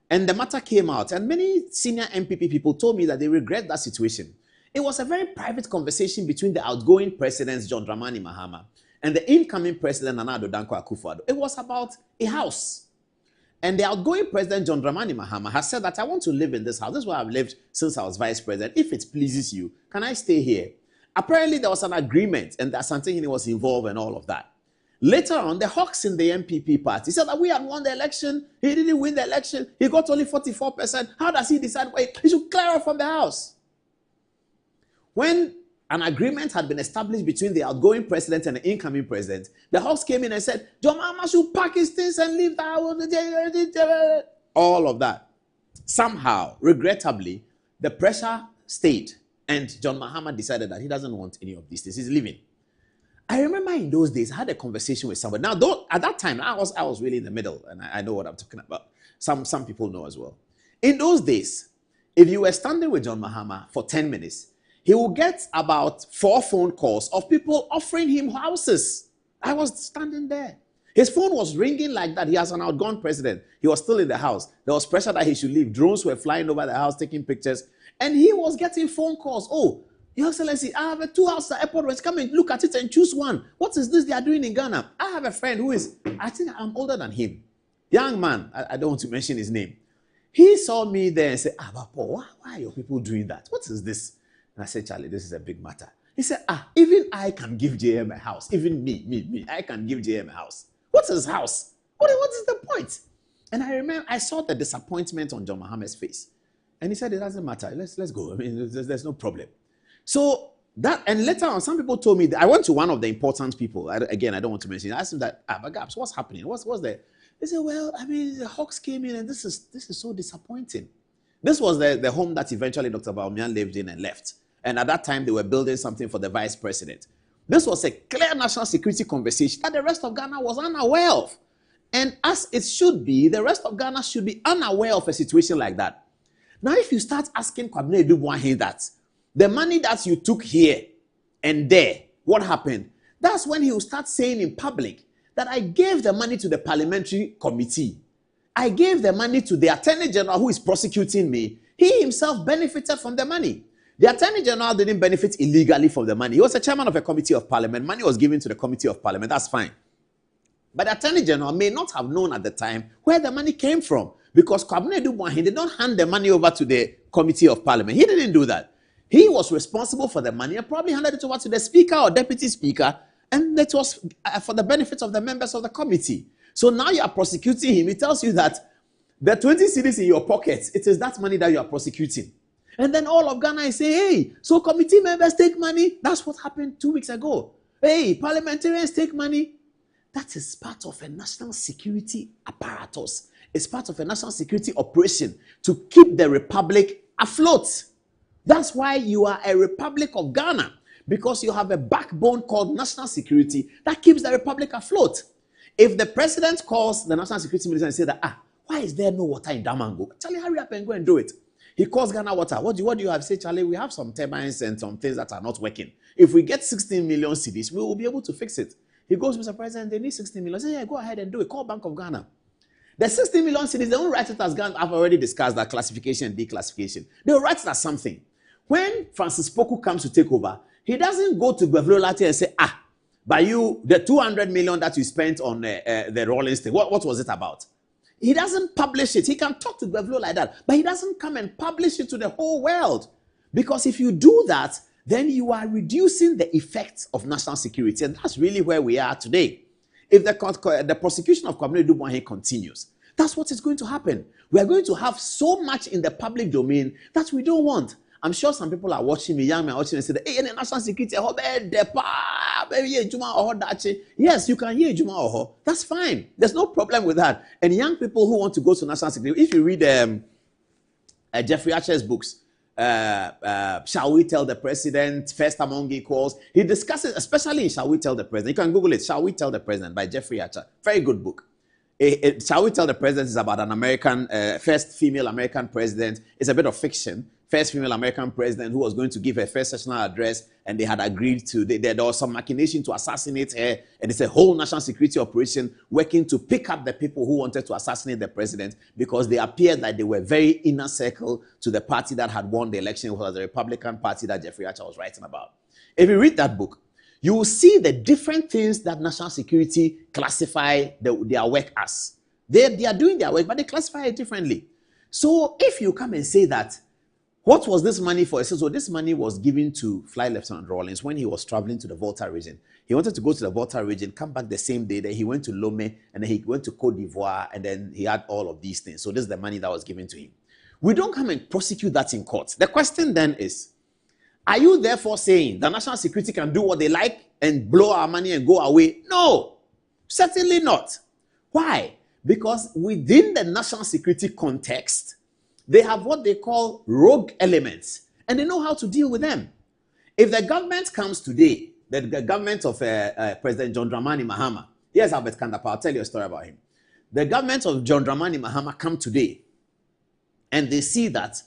And the matter came out, and many senior MPP people told me that they regret that situation. It was a very private conversation between the outgoing president, John Dramani Mahama, and the incoming president, Nana Addo Dankwa Akufo-Addo. It was about a house. And the outgoing president, John Dramani Mahama, has said that I want to live in this house. This is where I've lived since I was vice president. If it pleases you, can I stay here? Apparently, there was an agreement, and that Asante was involved and all of that. Later on, the Hawks in the MPP party said that we had won the election. He didn't win the election. He got only 44%. How does he decide? Wait, he should clear off from the house. When an agreement had been established between the outgoing president and the incoming president, the Hawks came in and said, John Mahama should pack his things and leave the house. All of that. Somehow, regrettably, the pressure stayed, and John Mahama decided that he doesn't want any of these things. He's leaving. I remember in those days, I had a conversation with somebody. Now, at that time, I was really in the middle, and I know what I'm talking about. Some people know as well. In those days, if you were standing with John Mahama for 10 minutes, he will get about 4 phone calls of people offering him houses. I was standing there. His phone was ringing like that. He has an outgone president. He was still in the house. There was pressure that he should leave. Drones were flying over the house, taking pictures. And he was getting phone calls. Oh, Your Excellency, I have 2 houses at Airport West. Come and look at it and choose one. What is this they are doing in Ghana? I have a friend who is, I think I'm older than him. Young man, I don't want to mention his name. He saw me there and said, Paul, why are your people doing that? What is this? And I said, Charlie, this is a big matter. He said, even I can give JM a house. Even me, I can give JM a house. What's his house? What is the point? And I remember, I saw the disappointment on John Mahama's face. And he said, it doesn't matter. Let's go. I mean, there's no problem. So that, and later on, some people told me, that I went to one of the important people. I don't want to mention it. I asked him that, but Gaps, what's happening? What's there? They said, well, I mean, the Hawks came in and this is so disappointing. This was the home that eventually Dr. Bawumia lived in and left. And at that time, they were building something for the vice president. This was a clear national security conversation that the rest of Ghana was unaware of. And as it should be, the rest of Ghana should be unaware of a situation like that. Now, if you start asking Kwabena Edubwahin that, the money that you took here and there, what happened? That's when he will start saying in public that I gave the money to the parliamentary committee. I gave the money to the Attorney General who is prosecuting me. He himself benefited from the money. The Attorney General didn't benefit illegally from the money. He was a chairman of a committee of parliament. Money was given to the committee of parliament. That's fine. But the Attorney General may not have known at the time where the money came from, because Kwabena Edubwahin did not hand the money over to the committee of parliament. He didn't do that. He was responsible for the money and probably handed it over to the speaker or deputy speaker, and it was for the benefit of the members of the committee. So now you are prosecuting him. It tells you that the 20 cedis in your pockets, it is that money that you are prosecuting. And then all of Ghana is saying, hey, so committee members take money. That's what happened 2 weeks ago. Hey, parliamentarians take money. That is part of a national security apparatus. It's part of a national security operation to keep the republic afloat. That's why you are a Republic of Ghana, because you have a backbone called national security that keeps the republic afloat. If the president calls the national security minister and says that, why is there no water in Damango? Charlie, hurry up and go and do it. He calls Ghana Water. What do you have to say, Charlie? We have some turbines and some things that are not working. If we get 16 million cedis, we will be able to fix it. He goes, Mr. President, they need 16 million. I say, yeah, go ahead and do it. Call Bank of Ghana. The 16 million cedis, they don't write it as Ghana. I've already discussed that classification and declassification. They will write it as something. When Francis Poku comes to take over, he doesn't go to Gwevlo Lati and say, but you, the 200 million that you spent on the Rawlings thing, what was it about? He doesn't publish it. He can talk to Gwevlo like that, but he doesn't come and publish it to the whole world. Because if you do that, then you are reducing the effects of national security. And that's really where we are today. If the prosecution of Kwabena Dubois continues, that's what is going to happen. We are going to have so much in the public domain that we don't want. I'm sure some people are watching me, young men watching and say, hey, national security, yes, you can hear Juma Oho. That's fine. There's no problem with that. And young people who want to go to national security, if you read Jeffrey Archer's books, Shall We Tell the President, First Among Equals, he discusses, especially in Shall We Tell the President. You can Google it, Shall We Tell the President by Jeffrey Archer. Very good book. Shall We Tell the President is about an American, first female American president. It's a bit of fiction. First female American president who was going to give her first sessional address, and they had agreed to, there was some machination to assassinate her, and it's a whole national security operation working to pick up the people who wanted to assassinate the president because they appeared that they were very inner circle to the party that had won the election, which was the Republican Party that Jeffrey Archer was writing about. If you read that book, you will see the different things that national security classify their work as. They are doing their work, but they classify it differently. So if you come and say that, what was this money for? So this money was given to Flight Lieutenant Rawlings when he was traveling to the Volta region. He wanted to go to the Volta region, come back the same day. Then he went to Lomé, and then he went to Côte d'Ivoire, and then he had all of these things. So this is the money that was given to him. We don't come and prosecute that in court. The question then is, are you therefore saying the national security can do what they like and blow our money and go away? No, certainly not. Why? Because within the national security context, they have what they call rogue elements, and they know how to deal with them. If the government comes today, the government of President John Dramani Mahama, here's Albert Kandapa, I'll tell you a story about him. The government of John Dramani Mahama come today, and they see that,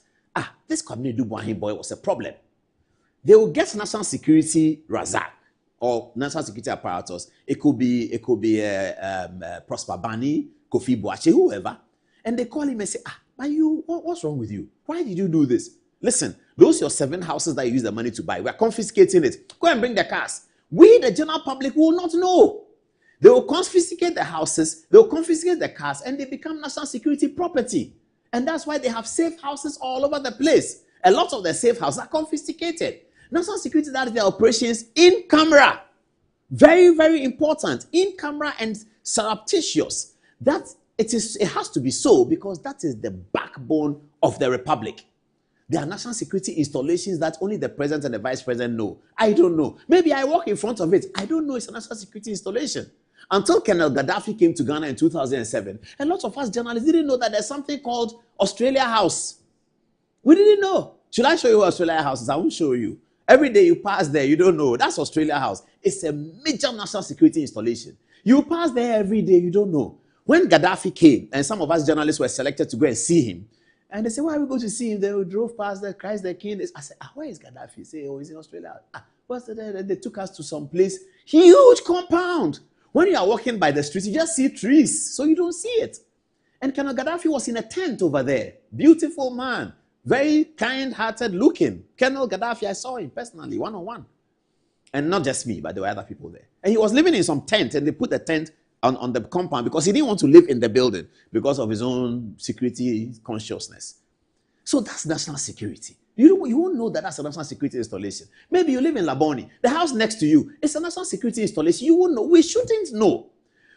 this Kwabena Dubois boy was a problem. They will get national security Razak or national security apparatus. It could be Prosper Bani, Kofi Boache, whoever, and they call him and say, what's wrong with you? Why did you do this? Listen, those your 7 houses that you use the money to buy, we're confiscating it. Go and bring the cars. We, the general public, will not know. They will confiscate the houses, they will confiscate the cars, and they become national security property. And that's why they have safe houses all over the place. A lot of the safe houses are confiscated. National security, that is their operations in camera. Very, very important. In camera and surreptitious. It has to be so because that is the backbone of the republic. There are national security installations that only the president and the vice president know. I don't know. Maybe I walk in front of it. I don't know it's a national security installation. Until Colonel Gaddafi came to Ghana in 2007, a lot of us journalists didn't know that there's something called Australia House. We didn't know. Should I show you what Australia House is? I won't show you. Every day you pass there, you don't know. That's Australia House. It's a major national security installation. You pass there every day, you don't know. When Gaddafi came, and some of us journalists were selected to go and see him, and they said, why are we going to see him? They drove past the Christ the King. I said, where is Gaddafi? They say, he's in Australia. What's the They took us to some place, huge compound. When you are walking by the street, you just see trees, so you don't see it. And Colonel Gaddafi was in a tent over there. Beautiful man, very kind-hearted looking. Colonel Gaddafi, I saw him personally, one-on-one. And not just me, but there were other people there. And he was living in some tent, and they put the tent on the compound because he didn't want to live in the building because of his own security consciousness. So that's national security. You won't know that that's a national security installation. Maybe you live in Laboni. The house next to you, it's a national security installation. You won't know. We shouldn't know.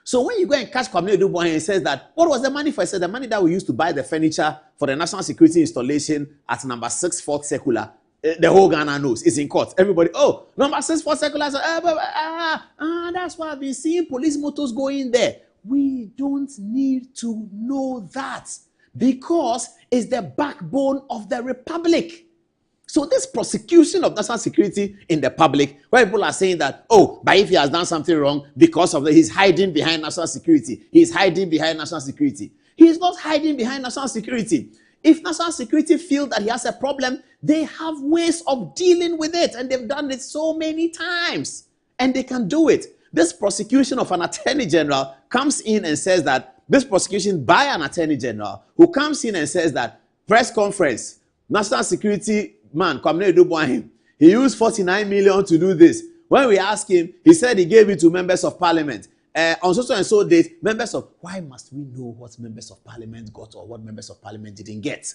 So when you go and catch Kwabena Dubois and he says that, what was the money for? I said, the money that we used to buy the furniture for the national security installation at number 6 4th Circular, the whole Ghana knows. It's in court. Everybody, oh, number 6 for secular. That's why I've been seeing police motors going there. We don't need to know that because it's the backbone of the republic. So this prosecution of national security in the public, where people are saying that, oh, but if he has done something wrong because of he's hiding behind national security. He's hiding behind national security. He is not hiding behind national security. If national security feel that he has a problem, they have ways of dealing with it, and they've done it so many times, and they can do it. This prosecution of an attorney general comes in and says that this prosecution by an attorney general who comes in and says that press conference, national security man, Kwame Dubois, he used 49 million to do this. When we asked him, he said he gave it to members of parliament. On so and so date, why must we know what members of parliament got or what members of parliament didn't get?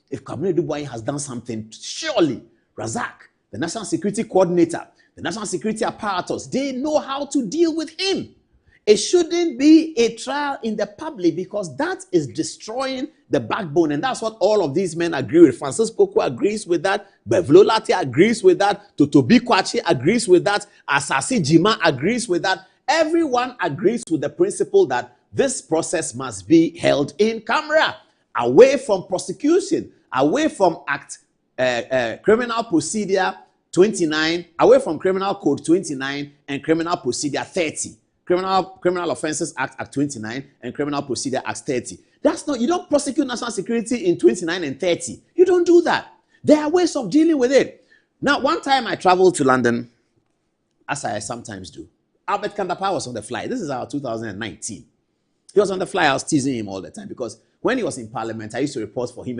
If Kwame Dubois has done something, surely Razak, the national security coordinator, the national security apparatus, they know how to deal with him. It shouldn't be a trial in the public because that is destroying the backbone. And that's what all of these men agree with. Francis Poku agrees with that. Bevlo Lati agrees with that. Totobi Kwachi agrees with that. Asasi Jima agrees with that. Everyone agrees with the principle that this process must be held in camera, away from prosecution, away from Criminal Procedure 29, away from Criminal Code 29 and Criminal Procedure 30. Criminal Offences Act 29 and Criminal Procedure Act 30. That's not, you don't prosecute national security in 29 and 30. You don't do that. There are ways of dealing with it. Now, one time I traveled to London, as I sometimes do. Albert Kandapa was on the fly. This is our 2019. He was on the fly. I was teasing him all the time because when he was in Parliament, I used to report for him.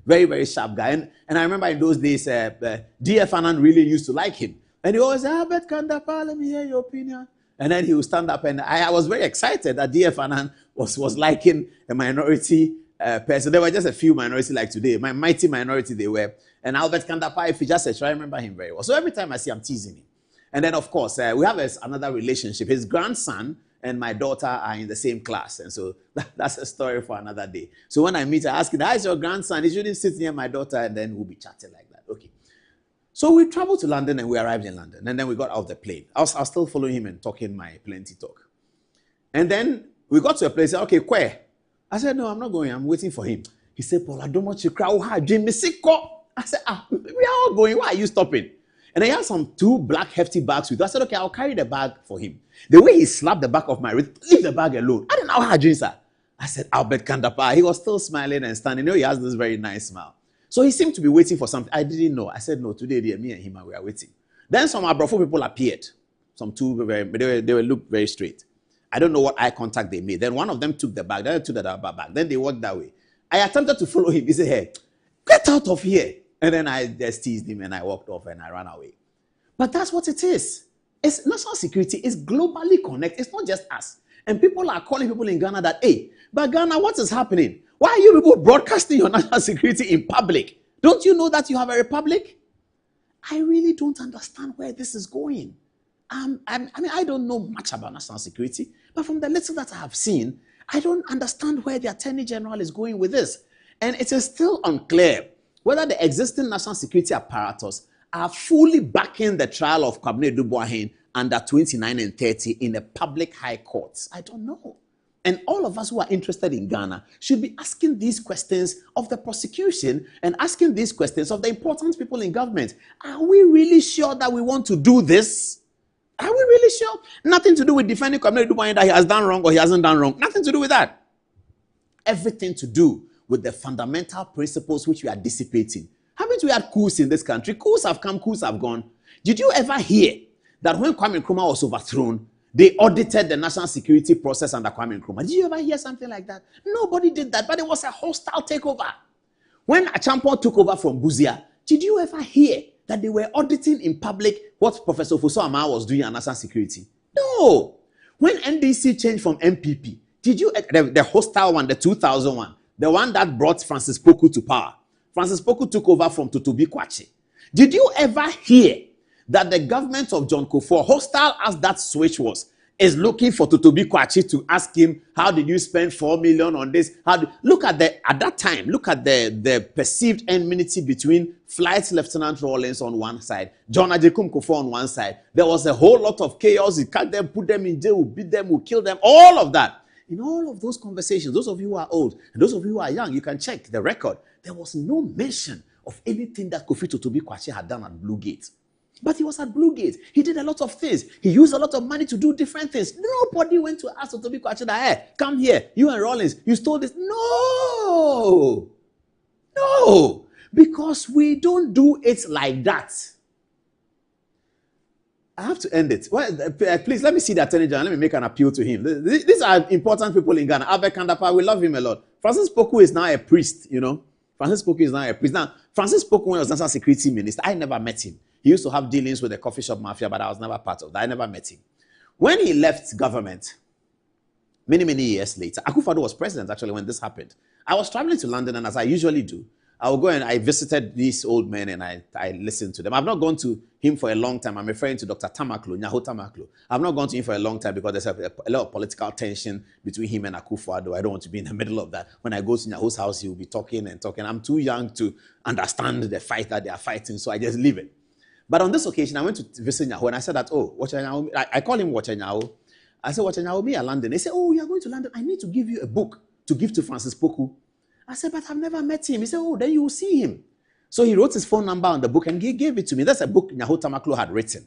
Very, very sharp guy. And I remember in those days, D.F. Annan really used to like him. And he always said, Albert Kandapa, let me hear your opinion. And then he would stand up, and I was very excited that D.F. Annan was liking a minority person. There were just a few minorities like today. My mighty minority they were. And Albert Kandapa, if he just said, I remember him very well. So every time I see him, I'm teasing him. And then, of course, we have another relationship. His grandson and my daughter are in the same class. And so that's a story for another day. So when I meet her, I ask him, how's your grandson? He shouldn't sit near my daughter, and then we'll be chatting like that. Okay. So we traveled to London, and we arrived in London. And then we got out of the plane. I was still following him and talking my plenty talk. And then we got to a place. Okay, where? I said, no, I'm not going. I'm waiting for him. He said, Paul, I don't want you to cry. I said, we are all going. Why are you stopping? And I had some 2 black hefty bags with us. I said, okay, I'll carry the bag for him. The way he slapped the back of my wrist, leave the bag alone. I don't know how I dream, sir. I said, Albert Kandapa. He was still smiling and standing. You know, he has this very nice smile. So he seemed to be waiting for something. I didn't know. I said, no, today, me and him, we are waiting. Then some Abrafo people appeared. Some 2, they were looked very straight. I don't know what eye contact they made. Then one of them took the bag. Then they took the bag. Then they walked that way. I attempted to follow him. He said, hey, get out of here. And then I just teased him and I walked off and I ran away. But that's what it is. It's national security is globally connected. It's not just us. And people are calling people in Ghana that, hey, but Ghana, what is happening? Why are you people broadcasting your national security in public? Don't you know that you have a republic? I really don't understand where this is going. I don't know much about national security, but from the little that I have seen, I don't understand where the Attorney General is going with this. And it is still unclear whether the existing national security apparatus are fully backing the trial of Kwame Dubois under 29 and 30 in the public high courts. I don't know. And all of us who are interested in Ghana should be asking these questions of the prosecution and asking these questions of the important people in government. Are we really sure that we want to do this? Are we really sure? Nothing to do with defending Kwame Dubois that he has done wrong or he hasn't done wrong. Nothing to do with that. Everything to do with the fundamental principles which we are dissipating. Haven't we had coups in this country? Coups have come, coups have gone. Did you ever hear that when Kwame Nkrumah was overthrown, they audited the national security process under Kwame Nkrumah? Did you ever hear something like that? Nobody did that, but it was a hostile takeover. When Achampon took over from Buzia, did you ever hear that they were auditing in public what Professor Fosu Amar was doing on national security? No. When NDC changed from MPP, did you, the hostile one, the 2001, the one that brought Francis Poku to power, Francis Poku took over from Totobi Kwachi. Did you ever hear that the government of John Kufuor, hostile as that switch was, is looking for Totobi Kwachi to ask him, how did you spend 4 million on this? Look at the perceived enmity between Flight Lieutenant Rawlings on one side, John Ajekum Kofo on one side. There was a whole lot of chaos. He cut them, put them in jail, beat them, kill them, all of that. In all of those conversations, those of you who are old and those of you who are young, you can check the record. There was no mention of anything that Kofi Totobi Kwachi had done at Blue Gate. But he was at Blue Gate. He did a lot of things. He used a lot of money to do different things. Nobody went to ask Totobi Kwachi that, hey, come here, you and Rawlings, you stole this. No. Because we don't do it like that. I have to end it. Well, please, let me see the Attorney General. Let me make an appeal to him. These are important people in Ghana. Albert Kandapa, we love him a lot. Francis Poku is now a priest, Francis Poku is now a priest. Now, Francis Poku, when he was National Security Minister, I never met him. He used to have dealings with the coffee shop mafia, but I was never part of that. I never met him. When he left government, many, many years later, Akufo-Addo was president, actually, when this happened. I was traveling to London, and as I usually do, I will go and I visited these old men, and I listened to them. I've not gone to him for a long time. I'm referring to Dr. Tamaklo, Nyaho Tamaklo. I've not gone to him for a long time because there's a lot of political tension between him and Akufo-Addo. I don't want to be in the middle of that. When I go to Nyaho's house, he will be talking and talking. I'm too young to understand the fight that they are fighting, so I just leave it. But on this occasion, I went to visit Nyaho, and I said that, I call him Wacha Nyaho. I said, Wacha Nyaho, me at London. They said, oh, you are going to London. I need to give you a book to give to Francis Poku. I said, but I've never met him. He said, oh, then you will see him. So he wrote his phone number on the book, and he gave it to me. That's a book Nyaho Tamaklo had written.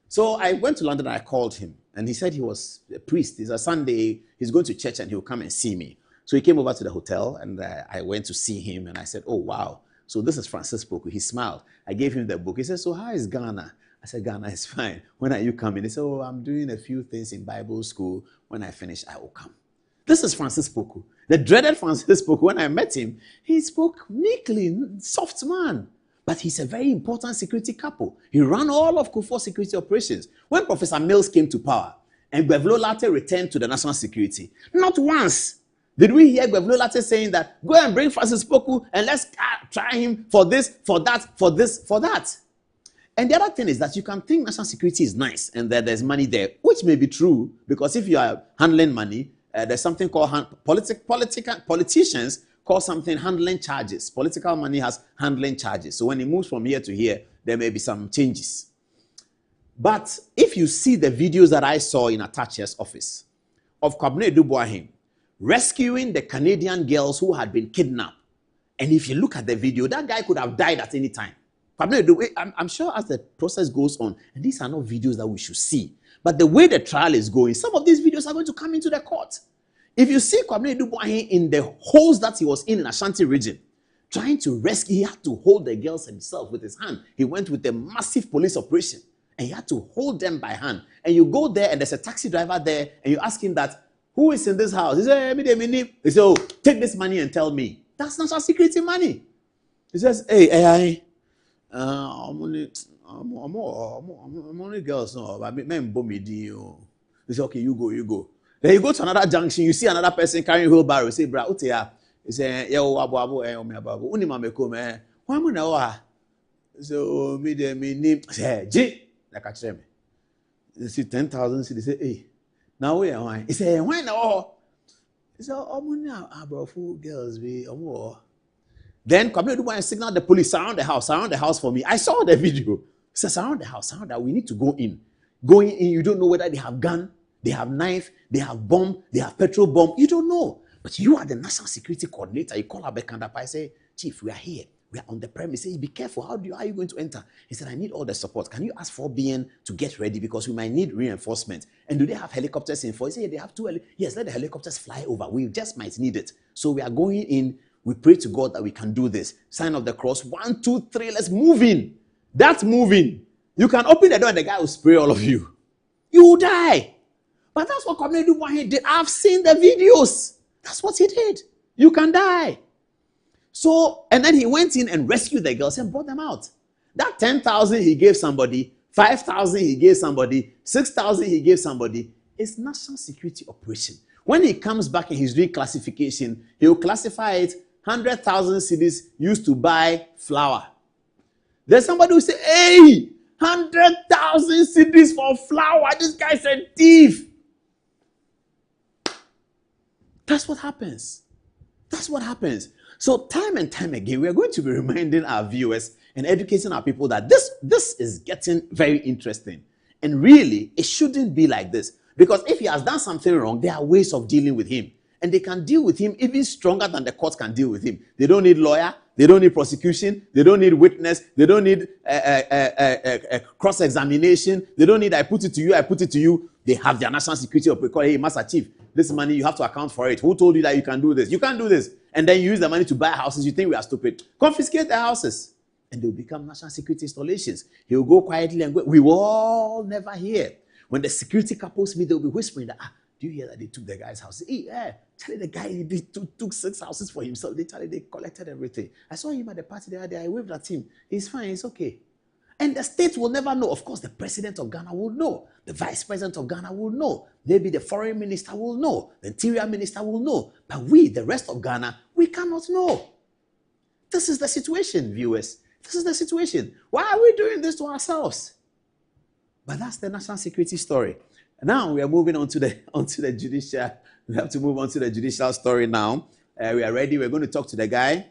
So I went to London, and I called him, and he said he was a priest. It's a Sunday. He's going to church, and he'll come and see me. So he came over to the hotel, and I went to see him, and I said, oh, wow. So this is Francis Poku. He smiled. I gave him the book. He said, so how is Ghana? I said, Ghana is fine. When are you coming? He said, oh, I'm doing a few things in Bible school. When I finish, I will come. This is Francis Poku. The dreaded Francis Poku. When I met him, he spoke meekly, soft man. But he's a very important security couple. He ran all of Kufuor's security operations. When Professor Mills came to power and Gbevlo Latte returned to the national security, not once did we hear Gbevlo Latte saying that, go and bring Francis Poku and let's try him for this, for that, for this, for that. And the other thing is that you can think national security is nice and that there's money there, which may be true, because if you are handling money, there's something called politicians call something handling charges. Political money has handling charges. So when it moves from here to here, there may be some changes. But if you see the videos that I saw in Atache's office of Kwabena Edubuahim rescuing the Canadian girls who had been kidnapped, and if you look at the video, that guy could have died at any time. I'm sure as the process goes on, and these are not videos that we should see, but the way the trial is going, some of these videos are going to come into the court. If you see Kwabena Edubuahim in the holes that he was in Ashanti region, trying to rescue, he had to hold the girls himself with his hand. He went with a massive police operation, and he had to hold them by hand. And you go there, and there's a taxi driver there, and you ask him that, who is in this house? He said, he said, oh, take this money and tell me. That's national security money. He says, hey, I'm only girls, no, but men bomb me. He said, okay, you go. Then you go to another junction, you see another person carrying wheelbarrow. You say, bra, what here? He said, yeah, abu, unimame why am I? So, me name, say, J, like I tell me. They see 10,000, they say, hey. Now we are wine. He said, why now? He said, full girls be Then Kwabena Edubuahim signaled the police, surround the house for me. I saw the video. He said, surround the house, we need to go in. Going in, you don't know whether they have gun, they have knife, they have bomb, they have petrol bomb. You don't know. But you are the national security coordinator. You call Albert Kandapa. I say, Chief, we are here. We are on the premise. He said, be careful. How are you going to enter? He said, I need all the support. Can you ask 4BN to get ready? Because we might need reinforcement. And do they have helicopters in? He said, yeah, they have 2. Yes, let the helicopters fly over. We just might need it. So we are going in. We pray to God that we can do this. Sign of the cross. 1, 2, 3. Let's move in. That's moving. You can open the door and the guy will spray all of you. You will die. But that's what Kwabena Edubuahim did. I've seen the videos. That's what he did. You can die. So, and then he went in and rescued the girls and brought them out. That 10,000 he gave somebody, 5,000 he gave somebody, 6,000 he gave somebody. It's national security operation. When he comes back and he's doing classification, he'll classify it 100,000 cedis used to buy flour. There's somebody who say, hey, 100,000 cedis for flour. This guy's a thief. That's what happens. That's what happens. So time and time again, we are going to be reminding our viewers and educating our people that this is getting very interesting. And really, it shouldn't be like this. Because if he has done something wrong, there are ways of dealing with him. And they can deal with him even stronger than the courts can deal with him. They don't need lawyer. They don't need prosecution. They don't need witness. They don't need cross-examination. They don't need I put it to you, I put it to you. They have their national security of hey, Master Chief, this money, you have to account for it. Who told you that you can do this? You can't do this. And then you use the money to buy houses. You think we are stupid. Confiscate the houses. And they'll become national security installations. He will go quietly and go. We will all never hear. When the security couples meet, they'll be whispering that, do you hear that they took the guy's house? Hey, yeah, Charlie, the guy he took 6 houses for himself. They collected everything. I saw him at the party the other day. I waved at him. He's fine. He's okay. And the state will never know. Of course, the president of Ghana will know. The vice president of Ghana will know. Maybe the foreign minister will know. The interior minister will know. But we, the rest of Ghana, we cannot know. This is the situation, viewers. This is the situation. Why are we doing this to ourselves? But that's the national security story. Now we are moving on to the judicial. We have to move on to the judicial story now. We are ready. We're going to talk to the guy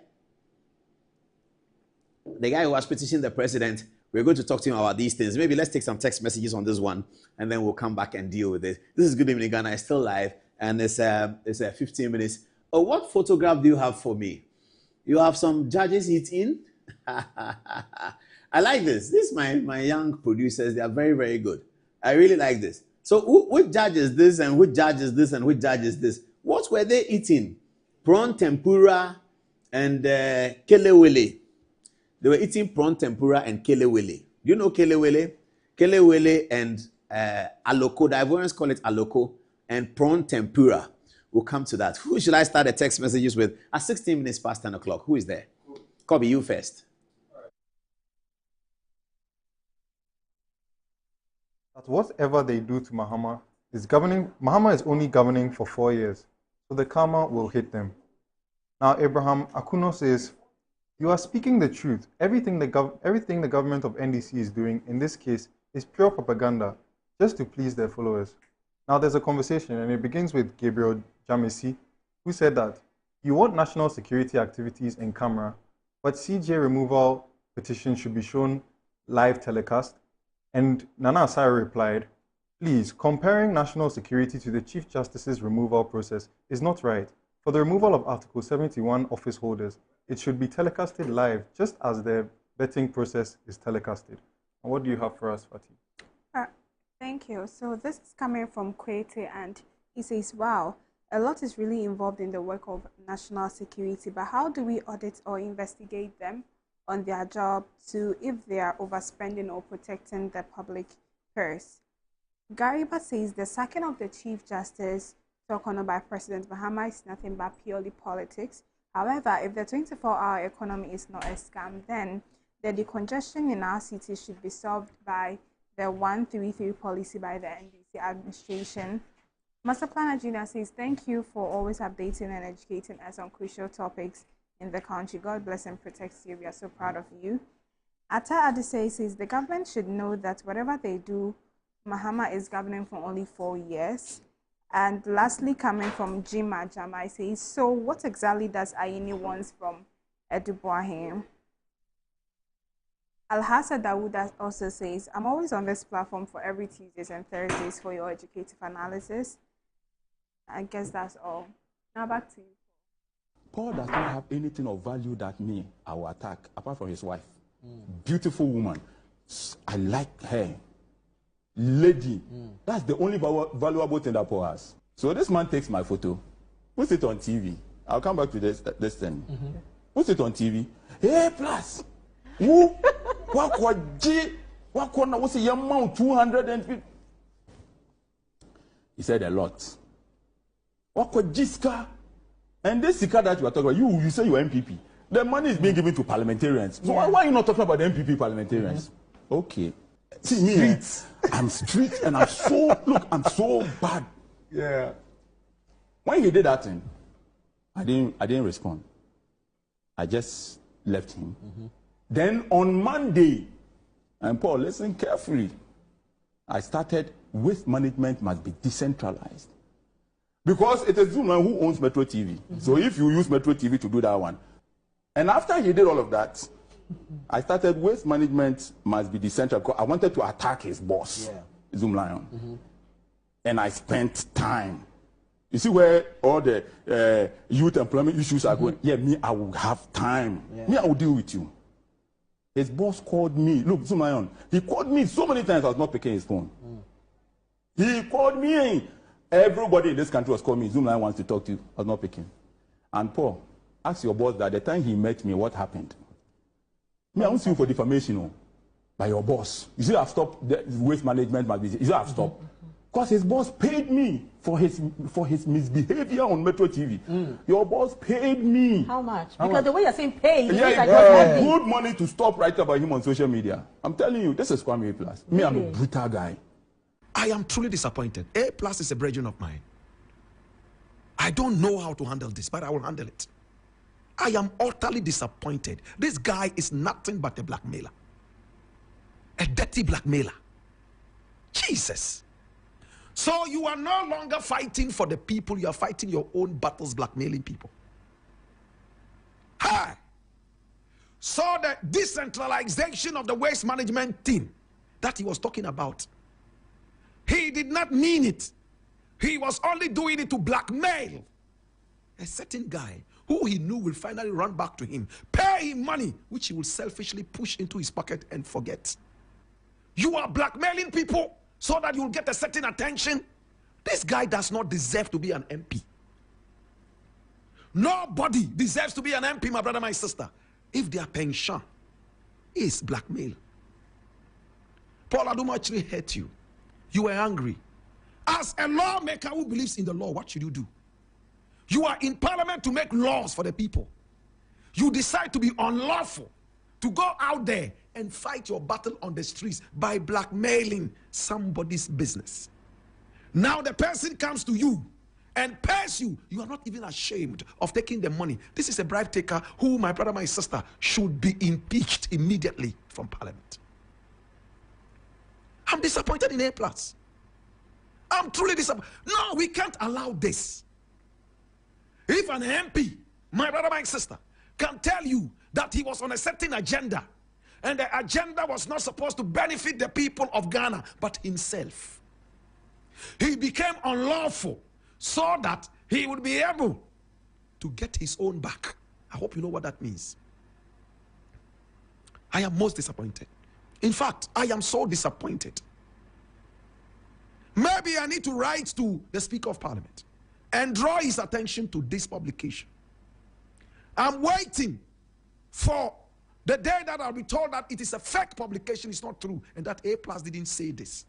who has petitioned the president. We're going to talk to him about these things. Maybe let's take some text messages on this one, and then we'll come back and deal with it. This is Good Evening Ghana. It's still live, and it's 15 minutes. Oh, what photograph do you have for me? You have some judges eating. I like this. This is my young producers. They are very, very good. I really like this. So which judge is this, and which judge is this, and which judge is this? What were they eating? Prawn tempura and kelewele. They were eating prawn tempura and kelewele. Do you know kelewele? Kelewele and aloko. The Ivorians call it aloko. And prawn tempura. We'll come to that. Who should I start the text messages with? At 16 minutes past 10 o'clock. Who is there? Kobe, you first. That whatever they do to Mahama Mahama is only governing for 4 years, so the karma will hit them. Now Abraham Akuno says, you are speaking the truth. Everything the government of NDC is doing in this case is pure propaganda, just to please their followers. Now there's a conversation, and it begins with Gabriel Jamesi, who said that you want national security activities in camera, but CJ removal petition should be shown live telecast. And Nana Asare replied, please, comparing national security to the Chief Justice's removal process is not right. For the removal of Article 71 office holders, it should be telecasted live, just as the vetting process is telecasted. And what do you have for us, Fatih? Thank you. So this is coming from Kwete, and he says, wow, a lot is really involved in the work of national security, but how do we audit or investigate them on their job to if they are overspending or protecting the public purse? Gariba says the sacking of the Chief Justice talked on by President Mahama is nothing but purely politics. However, if the 24-hour economy is not a scam, then the decongestion in our city should be solved by the 133 policy by the NDC administration. Master Planner Junior says, thank you for always updating and educating us on crucial topics in the country. God bless and protect you. We are so proud of you. Atta Adesei says, the government should know that whatever they do, Mahama is governing for only 4 years. And lastly, coming from Jima Jamai says, so what exactly does Aini want from Eduboahim? Alhassa Dawuda also says, I'm always on this platform for every Tuesdays and Thursdays for your educative analysis. I guess that's all. Now back to you. Paul does not have anything of value that me, I will attack, apart from his wife. Beautiful woman. I like her. Lady. That's the only valuable thing that Paul has. So this man takes my photo, puts it on TV. I'll come back to this thing. Puts it on TV. Hey, plus. Who? What G? What was the amount? 250. He said a lot. What Jiska? And this Sika that you are talking about, you say you're MPP. The money is being given to parliamentarians. So why are you not talking about the MPP parliamentarians? Okay. See me, I'm street and I'm so bad. Yeah. When he did that thing, I didn't respond. I just left him. Then on Monday, and Paul, listen carefully. I started with management must be decentralized. Because it is Zoomlion who owns Metro TV. So if you use Metro TV to do that one. And after he did all of that, I started waste management must be decentralized because I wanted to attack his boss, Zoomlion. And I spent time. You see where all the youth employment issues are going? Yeah, me, I will have time. Me, I will deal with you. His boss called me. Look, Zoomlion, he called me so many times I was not picking his phone. He called me. Everybody in this country was calling me. Zoomlion wants to talk to you. I was not picking. And Paul, ask your boss that the time he met me, what happened? Me, I won't sue you for defamation by your boss. You see, I've stopped the waste management. You see, I've stopped. Because his boss paid me for his misbehavior on Metro TV. Your boss paid me. How much? Because the way you're saying pay, you yeah, like good money to stop writing about him on social media. I'm telling you, this is Kwame A+. Me, I'm a brutal guy. I am truly disappointed. A+ is a brethren of mine. I don't know how to handle this, but I will handle it. I am utterly disappointed. This guy is nothing but a blackmailer. A dirty blackmailer. Jesus. So you are no longer fighting for the people, you are fighting your own battles, blackmailing people. Hi. So the decentralization of the waste management team that he was talking about, he did not mean it. He was only doing it to blackmail a certain guy who he knew will finally run back to him, pay him money, which he will selfishly push into his pocket and forget. You are blackmailing people so that you'll get a certain attention. This guy does not deserve to be an MP. Nobody deserves to be an MP, my brother, my sister. If their pension is blackmail. Paul Aduma actually hurt you. You were angry. As a lawmaker who believes in the law, what should you do? You are in parliament to make laws for the people. You decide to be unlawful, to go out there and fight your battle on the streets by blackmailing somebody's business. Now the person comes to you and pays you. You are not even ashamed of taking the money. This is a bribe taker who, my brother, my sister, should be impeached immediately from parliament. I'm disappointed in A+. I'm truly disappointed. No, we can't allow this. If an MP, my brother, my sister, can tell you that he was on a certain agenda and the agenda was not supposed to benefit the people of Ghana but himself, he became unlawful so that he would be able to get his own back. I hope you know what that means. I am most disappointed. In fact, I am so disappointed. Maybe I need to write to the Speaker of Parliament and draw his attention to this publication. I'm waiting for the day that I'll be told that it is a fake publication, it's not true, and that A+ didn't say this.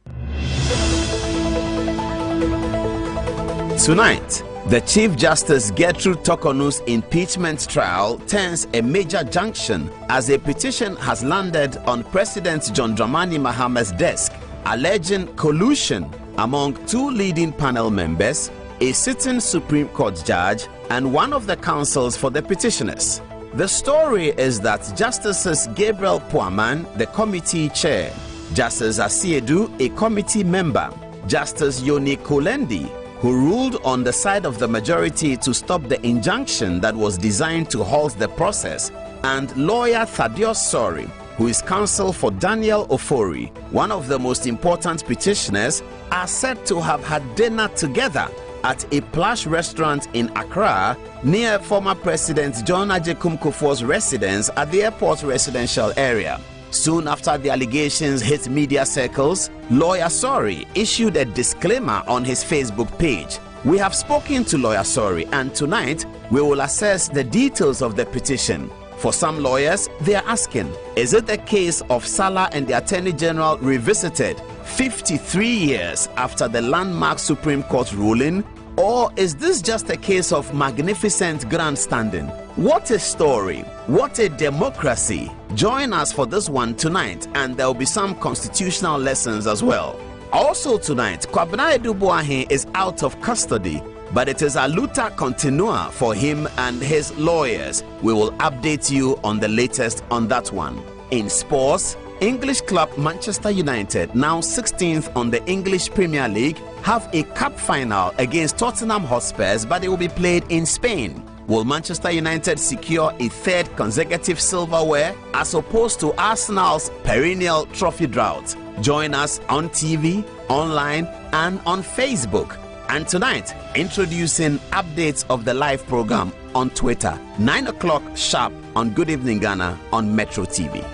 Tonight, the Chief Justice Gertrude Tokonu's impeachment trial turns a major junction as a petition has landed on President John Dramani Mahama's desk alleging collusion among two leading panel members, a sitting Supreme Court judge, and one of the counsels for the petitioners. The story is that Justices Gabriel Puaman, the committee chair, Justice Asiedu, a committee member, Justice Yoni Kolendi, who ruled on the side of the majority to stop the injunction that was designed to halt the process, and lawyer Thaddeus Sori, who is counsel for Daniel Ofori, one of the most important petitioners, are said to have had dinner together at a plush restaurant in Accra near former President John Agyekum Kufuor's residence at the airport residential area. Soon after the allegations hit media circles, lawyer Sori issued a disclaimer on his Facebook page. We have spoken to lawyer Sori, and tonight we will assess the details of the petition. For some lawyers, they are asking, is it a case of Salah and the Attorney General revisited 53 years after the landmark Supreme Court ruling? Or is this just a case of magnificent grandstanding? What a story! What a democracy! Join us for this one tonight, and there will be some constitutional lessons as well. Also tonight, Kwabena Edubuahin is out of custody, but it is a luta continua for him and his lawyers. We will update you on the latest on that one. In sports, English club Manchester United, now 16th on the English Premier League, have a cup final against Tottenham Hotspurs, but it will be played in Spain. Will Manchester United secure a third consecutive silverware as opposed to Arsenal's perennial trophy drought? Join us on TV, online, and on Facebook. And tonight, introducing updates of the live program on Twitter, 9 o'clock sharp on Good Evening Ghana on Metro TV.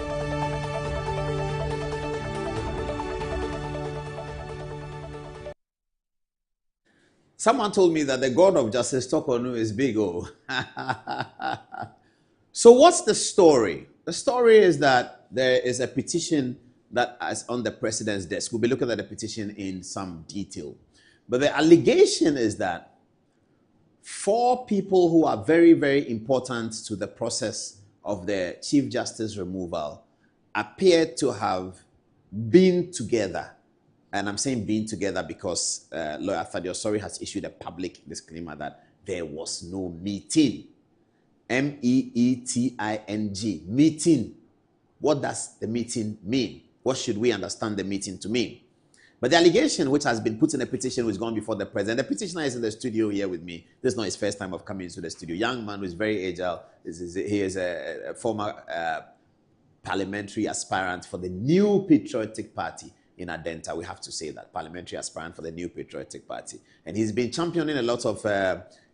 Someone told me that the God of Justice Tokonu is big. Oh. So what's the story? The story is that there is a petition that is on the president's desk. We'll be looking at the petition in some detail. But the allegation is that 4 people who are very, very important to the process of the Chief Justice removal appear to have been together. And I'm saying being together because Lawyer Thaddeus Sori has issued a public disclaimer that there was no meeting. M-E-E-T-I-N-G. Meeting. What does the meeting mean? What should we understand the meeting to mean? But the allegation which has been put in a petition which has gone before the president, the petitioner is in the studio here with me. This is not his first time of coming into the studio. Young man who is very agile. He is a former parliamentary aspirant for the New Patriotic Party in Adenta. We have to say that. Parliamentary aspirant for the New Patriotic Party. And he's been championing a lot of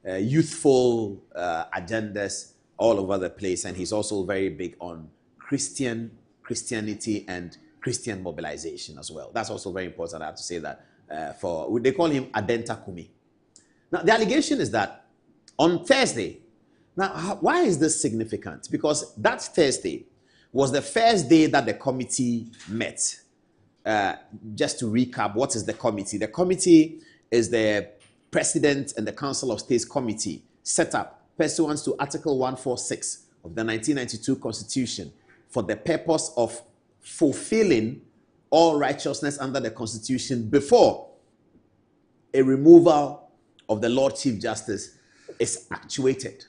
youthful agendas all over the place. And he's also very big on Christianity and Christian mobilization as well. That's also very important. I have to say that. They call him Adenta Kumi. Now, the allegation is that on Thursday, now, why is this significant? Because that Thursday was the first day that the committee met. Just to recap, what is the committee? The committee is the President and the Council of States Committee set up pursuant to Article 146 of the 1992 Constitution for the purpose of fulfilling all righteousness under the Constitution before a removal of the Lord Chief Justice is actuated.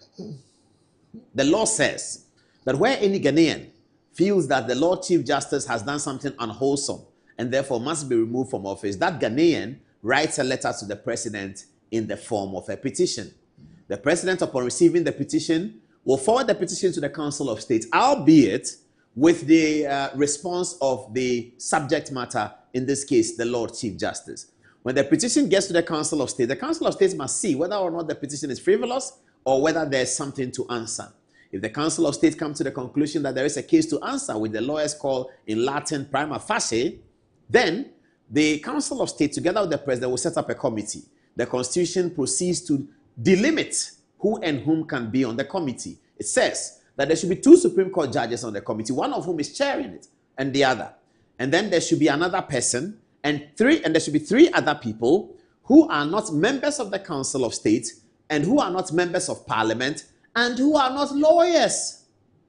The law says that where any Ghanaian feels that the Lord Chief Justice has done something unwholesome and therefore must be removed from office, that Ghanaian writes a letter to the president in the form of a petition. The president, upon receiving the petition, will forward the petition to the Council of State, albeit with the response of the subject matter, in this case, the Lord Chief Justice. When the petition gets to the Council of State, the Council of State must see whether or not the petition is frivolous or whether there's something to answer. If the Council of State comes to the conclusion that there is a case to answer, which the lawyers call in Latin prima facie, then the Council of State, together with the President, will set up a committee. The Constitution proceeds to delimit who and whom can be on the committee. It says that there should be 2 Supreme Court judges on the committee, one of whom is chairing it, and the other. And then there should be another person, and there should be 3 other people who are not members of the Council of State, and who are not members of Parliament, and who are not lawyers,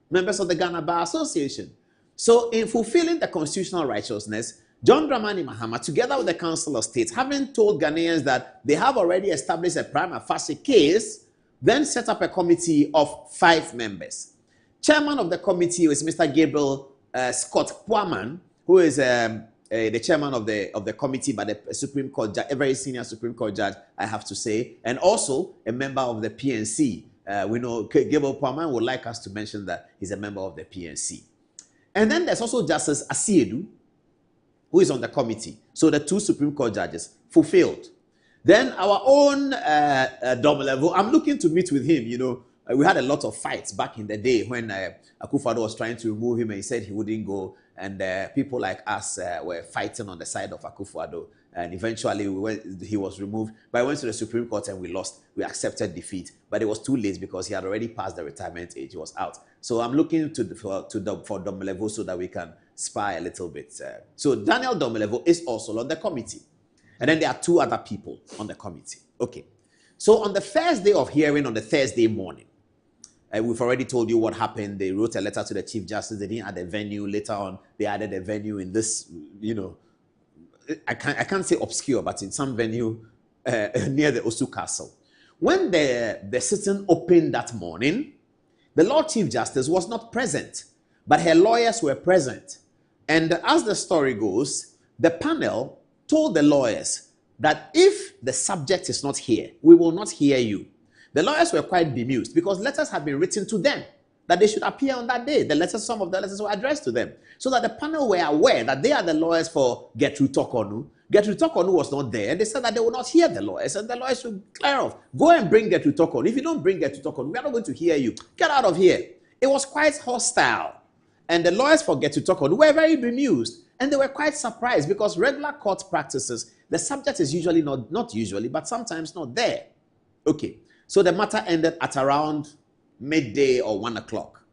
members of the Ghana Bar Association. So in fulfilling the constitutional righteousness, John Dramani Mahama, together with the Council of State, having told Ghanaians that they have already established a prima facie case, then set up a committee of 5 members. Chairman of the committee is Mr. Gabriel Scott Puaman, who is the chairman of the committee, but a Supreme Court judge, a very senior Supreme Court judge, I have to say, and also a member of the PNC. We know Gabriel Puaman would like us to mention that he's a member of the PNC. And then there's also Justice Asiedu, who is on the committee. So the 2 Supreme Court judges fulfilled. Then our own Domelevo, I'm looking to meet with him. You know, we had a lot of fights back in the day when Akufo-Addo was trying to remove him and he said he wouldn't go. And people like us were fighting on the side of Akufo-Addo. And eventually he was removed. But I went to the Supreme Court and we lost. We accepted defeat. But it was too late because he had already passed the retirement age. He was out. So I'm looking for Domelevo so that we can spy a little bit. So Daniel Domelevo is also on the committee. And then there are 2 other people on the committee. Okay. So on the first day of hearing, on the Thursday morning, we've already told you what happened. They wrote a letter to the Chief Justice. They didn't add a venue. Later on, they added a venue in this, you know, I can't say obscure, but in some venue near the Osu Castle. When the sitting opened that morning, the Lord Chief Justice was not present, but her lawyers were present. And as the story goes, the panel told the lawyers that if the subject is not here, we will not hear you. The lawyers were quite bemused because letters had been written to them that they should appear on that day. Some of the letters were addressed to them. So that the panel were aware that they are the lawyers for Gertrude Tokonu. Gertrude Tokonu was not there. And they said that they would not hear the lawyers. And the lawyers should clear off. Go and bring Gertrude Tokonu. If you don't bring Gertrude Tokonu, we are not going to hear you. Get out of here. It was quite hostile. And the lawyers for Gertrude Tokonu were very bemused. And they were quite surprised because regular court practices, the subject is usually not usually, but sometimes not there. Okay. So the matter ended at around midday or 1 o'clock.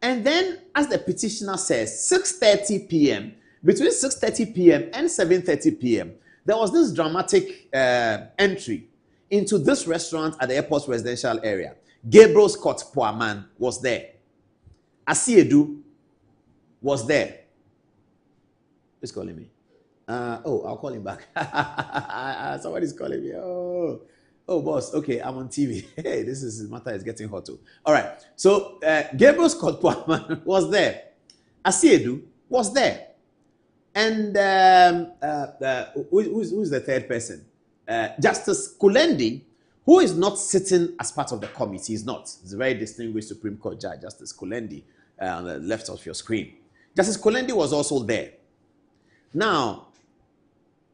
And then, as the petitioner says, 6:30 p.m., between 6:30 p.m. and 7:30 p.m., there was this dramatic entry into this restaurant at the airport's residential area. Gabriel Scott Poaman was there. Asiedu was there. Who's calling me? I'll call him back. Somebody's calling me. Oh, boss. Okay, I'm on TV. Hey, matter is getting hot too. All right. So, Gabriel Scott Poaman was there. Asiedu was there. And who's the third person? Justice Kulendi, who is not sitting as part of the committee. He's not. He's a very distinguished Supreme Court judge, Justice Kulendi, on the left of your screen. Justice Kulendi was also there. Now,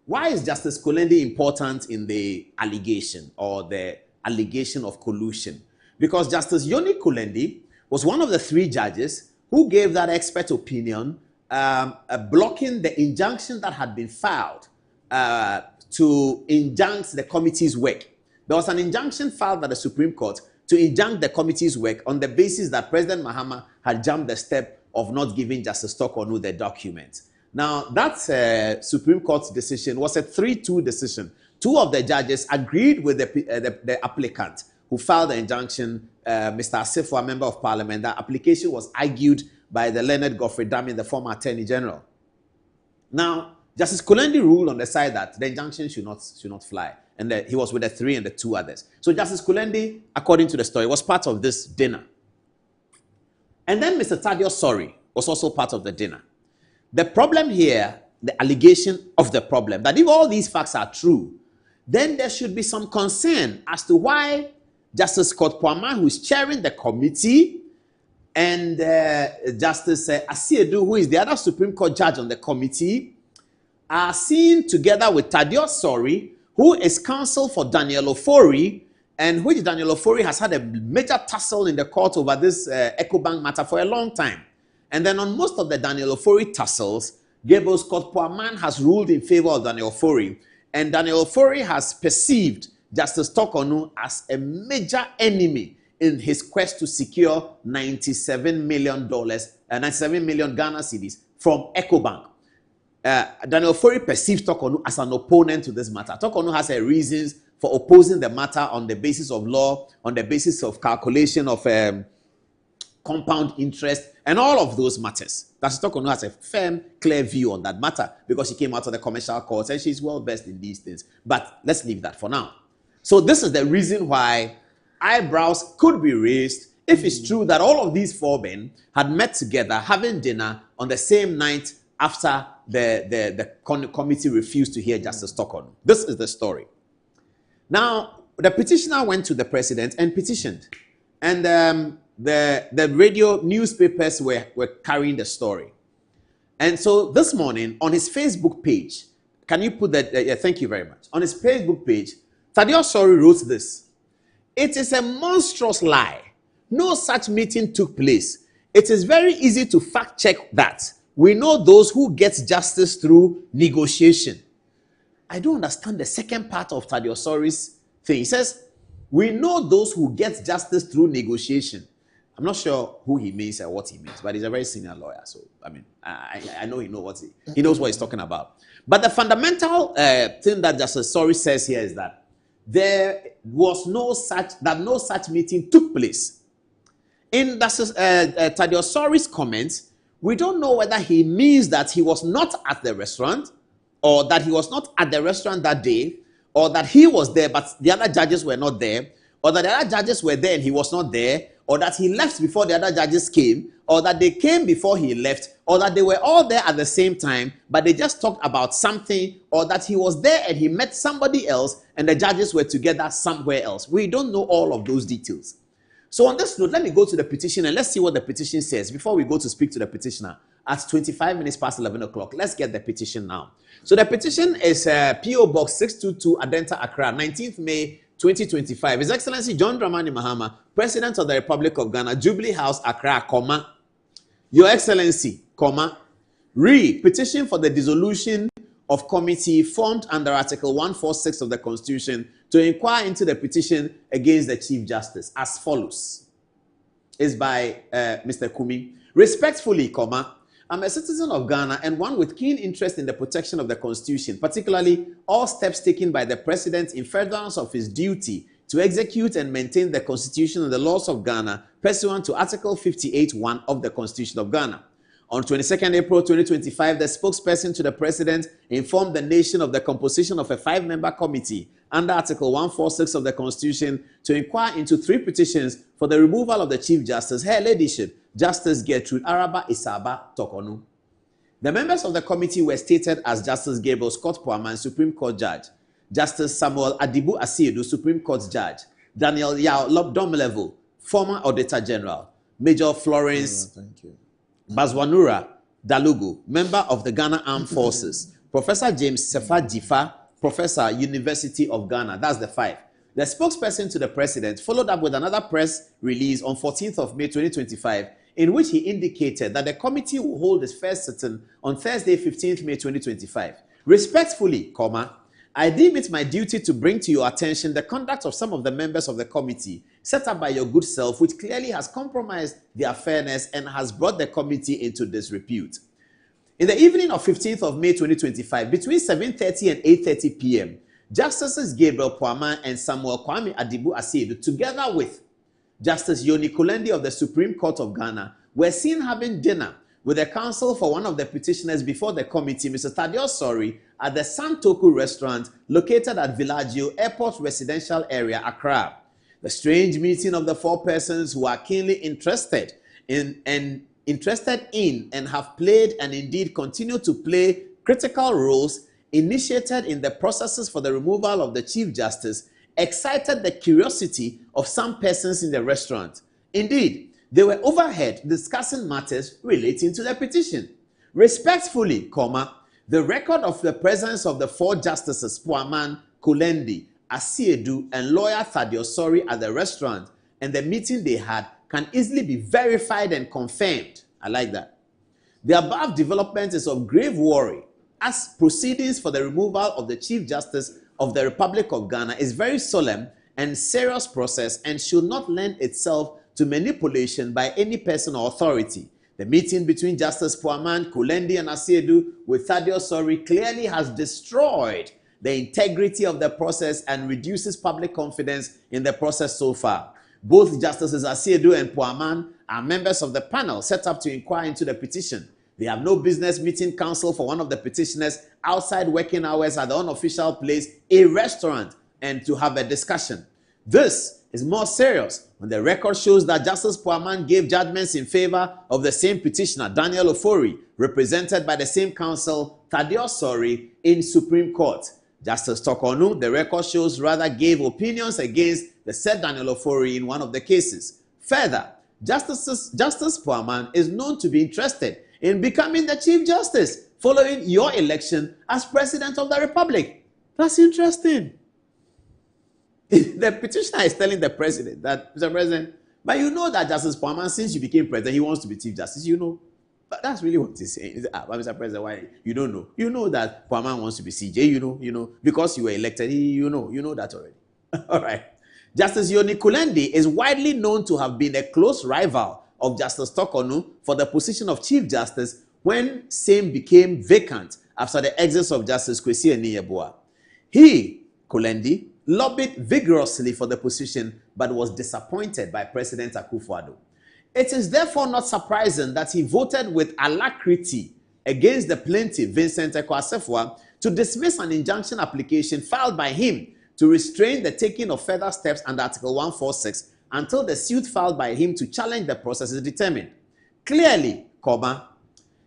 why is Justice Kulendi important in the allegation or the allegation of collusion? Because Justice Yoni Kulendi was one of the 3 judges who gave that expert opinion blocking the injunction that had been filed to injunct the committee's work. There was an injunction filed by the Supreme Court to injunct the committee's work on the basis that President Mahama had jumped the step of not giving Justice Tokonu the document. Now, that Supreme Court's decision was a 3-2 decision. 2 of the judges agreed with the applicant who filed the injunction, Mr. Asifo, a member of parliament. That application was argued by the Leonard Godfrey Dami, the former Attorney General. Now, Justice Kulendi ruled on the side that the injunction should not fly. And he was with the 3 and the 2 others. So Justice Kulendi, according to the story, was part of this dinner. And then Mr. Thaddeus Sori was also part of the dinner. The problem here, the allegation of the problem, that if all these facts are true, then there should be some concern as to why Justice Scott Poaman, who is chairing the committee, and Justice Asiedu, who is the other Supreme Court judge on the committee, are seen together with Thaddeus Sori, who is counsel for Daniel Ofori, and which Daniel Ofori has had a major tussle in the court over this EcoBank matter for a long time. And then on most of the Daniel Ofori tussles, Gabriel Scott Poaman has ruled in favor of Daniel Ofori. And Daniel Ofori has perceived Justice Tokonu as a major enemy in his quest to secure $97 million Ghana cedis from EcoBank. Daniel Ofori perceives Tokonu as an opponent to this matter. Tokonu has reasons for opposing the matter on the basis of law, on the basis of calculation of compound interest, and all of those matters. Justice Tokonu has a firm, clear view on that matter because she came out of the commercial courts and she's well versed in these things. But let's leave that for now. So this is the reason why eyebrows could be raised if it's true that all of these 4 men had met together having dinner on the same night after the committee refused to hear Justice Tokonu. This is the story. Now, the petitioner went to the president and petitioned. And the radio newspapers were carrying the story. And so this morning, on his Facebook page, can you put that? Thank you very much. On his Facebook page, Thaddeus Sori wrote this. It is a monstrous lie. No such meeting took place. It is very easy to fact check that. We know those who get justice through negotiation. I don't understand the second part of Thaddeus Sori's thing. He says, we know those who get justice through negotiation. I'm not sure who he means or what he means, but he's a very senior lawyer. So, I mean, I know he knows what he's talking about. But the fundamental thing that Justice Sori says here is that there was no such meeting took place. In Justice Thaddeus Sori's comments, we don't know whether he means that he was not at the restaurant, or that he was not at the restaurant that day, or that he was there but the other judges were not there, or that the other judges were there and he was not there, or that he left before the other judges came, or that they came before he left, or that they were all there at the same time, but they just talked about something, or that he was there and he met somebody else and the judges were together somewhere else. We don't know all of those details. So on this note, let me go to the petition and let's see what the petition says before we go to speak to the petitioner at 25 minutes past 11 o'clock. Let's get the petition now. So the petition is P.O. Box 622 Adenta, Accra, 19th May 2025. His Excellency John Dramani Mahama, President of the Republic of Ghana, Jubilee House, Accra, comma, Your Excellency, comma, petition for the dissolution of committee formed under Article 146 of the Constitution to inquire into the petition against the Chief Justice as follows. Is by Mr. Kumi. Respectfully, comma, I'm a citizen of Ghana and one with keen interest in the protection of the Constitution, particularly all steps taken by the President in furtherance of his duty to execute and maintain the Constitution and the laws of Ghana pursuant to Article 58(1) of the Constitution of Ghana. On 22nd April 2025, the spokesperson to the President informed the nation of the composition of a 5-member committee under Article 146 of the Constitution to inquire into 3 petitions for the removal of the Chief Justice, Her Ladyship, Justice Gertrude Araba Isaba Tokonu. The members of the committee were stated as Justice Gabriel Scott Poaman, Supreme Court Judge, Justice Samuel Adibu Asiedu, Supreme Court Judge, Daniel Yao Lobdomlevo, former Auditor General, Major Florence Bazwanura Dalugu, member of the Ghana Armed Forces, Professor James Sefa Jifa, Professor, University of Ghana. That's the 5. The spokesperson to the President followed up with another press release on 14th of May 2025, in which he indicated that the committee will hold its first sitting on Thursday, 15th May 2025. Respectfully, comma, I deem it my duty to bring to your attention the conduct of some of the members of the committee set up by your good self, which clearly has compromised their fairness and has brought the committee into disrepute. In the evening of 15th of May 2025, between 7:30 and 8:30 p.m., Justices Gabriel Poaman and Samuel Kwame Adibu Asiedu, together with Justice Yoni Kulendi of the Supreme Court of Ghana, were seen having dinner with the counsel for one of the petitioners before the committee, Mr. Thaddeus Sori, at the Santoku restaurant located at Villaggio Airport Residential Area, Accra. The strange meeting of the 4 persons who are keenly interested in and have played and indeed continue to play critical roles initiated in the processes for the removal of the Chief Justice excited the curiosity of some persons in the restaurant. Indeed, they were overheard discussing matters relating to the petition. Respectfully, comma, the record of the presence of the 4 justices, Poaman, Kulendi, Asiedu, and lawyer Thaddeus Sori at the restaurant and the meeting they had can easily be verified and confirmed. I like that. The above development is of grave worry, as proceedings for the removal of the Chief Justice of the Republic of Ghana is very solemn and serious process and should not lend itself to manipulation by any person or authority. The meeting between Justice Poaman, Kulendi, and Asiedu with Thaddeus Sori clearly has destroyed the integrity of the process and reduces public confidence in the process so far. Both Justices Asiedu and Poaman are members of the panel set up to inquire into the petition. They have no business meeting counsel for one of the petitioners outside working hours at the unofficial place, a restaurant, and to have a discussion. This is more serious when the record shows that Justice Poaman gave judgments in favor of the same petitioner, Daniel Ofori, represented by the same counsel, Thaddeus Sori, in Supreme Court. Justice Tokonu, the record shows, rather gave opinions against the said Daniel Ofori in one of the cases. Further, Justice Poaman is known to be interested in becoming the Chief Justice following your election as President of the Republic. That's interesting. The petitioner is telling the President that, Mr. President, but you know that Justice Poaman, since you became President, he wants to be Chief Justice, you know. But that's really what he's saying. He said, but Mr. President, why? You don't know. You know that Poaman wants to be CJ, you know, because you were elected, you know that already. All right. Justice Yoni Kulendi is widely known to have been a close rival of Justice Tokonu for the position of Chief Justice when same became vacant after the exit of Justice Kwesi Eni-Yeboah. He, Kulendi, lobbied vigorously for the position but was disappointed by President Akufo-Addo. It is therefore not surprising that he voted with alacrity against the plaintiff, Vincent Eko Assefuah, to dismiss an injunction application filed by him to restrain the taking of further steps under Article 146 until the suit filed by him to challenge the process is determined. Clearly,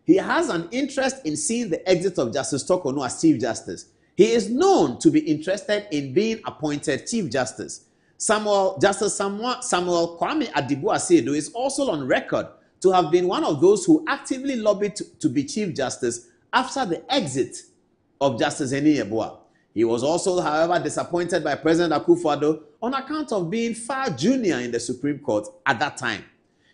he has an interest in seeing the exit of Justice Tokonu as Chief Justice. He is known to be interested in being appointed Chief Justice. Justice Samuel Kwame Adibu-Asiedu is also on record to have been one of those who actively lobbied to be Chief Justice after the exit of Justice Eni Yeboah. He was also, however, disappointed by President Akufo-Addo on account of being far junior in the Supreme Court at that time.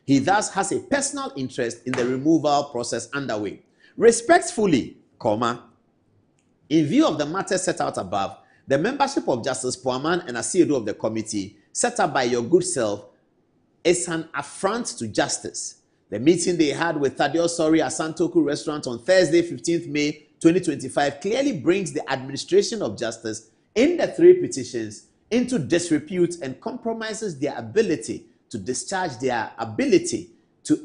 He thus has a personal interest in the removal process underway. Respectfully, in view of the matter set out above, the membership of Justice Poaman and Asiedu of the committee set up by your good self is an affront to justice. The meeting they had with Thaddeus Sori at Santoku Restaurant on Thursday, 15th May 2025 clearly brings the administration of justice in the three petitions into disrepute and compromises their ability to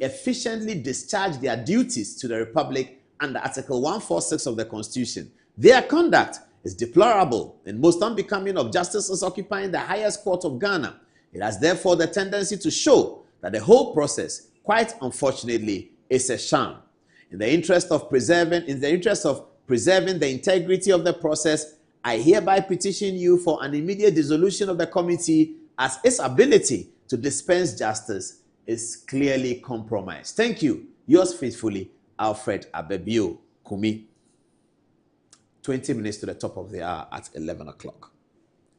efficiently discharge their duties to the Republic under Article 146 of the Constitution. Their conduct is deplorable and most unbecoming of justices occupying the highest court of Ghana. It has therefore the tendency to show that the whole process, quite unfortunately, is a sham. In the interest of preserving the integrity of the process, I hereby petition you for an immediate dissolution of the committee, as its ability to dispense justice is clearly compromised. Thank you. Yours faithfully, Alfred Abebio Kumi. 20 minutes to the top of the hour at 11 o'clock.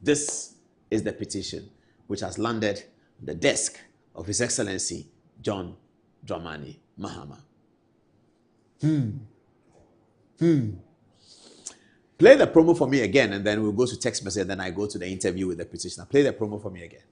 This is the petition which has landed on the desk of His Excellency John Dramani Mahama. Play the promo for me again, and then we'll go to text message, and then I go to the interview with the petitioner. Play the promo for me again.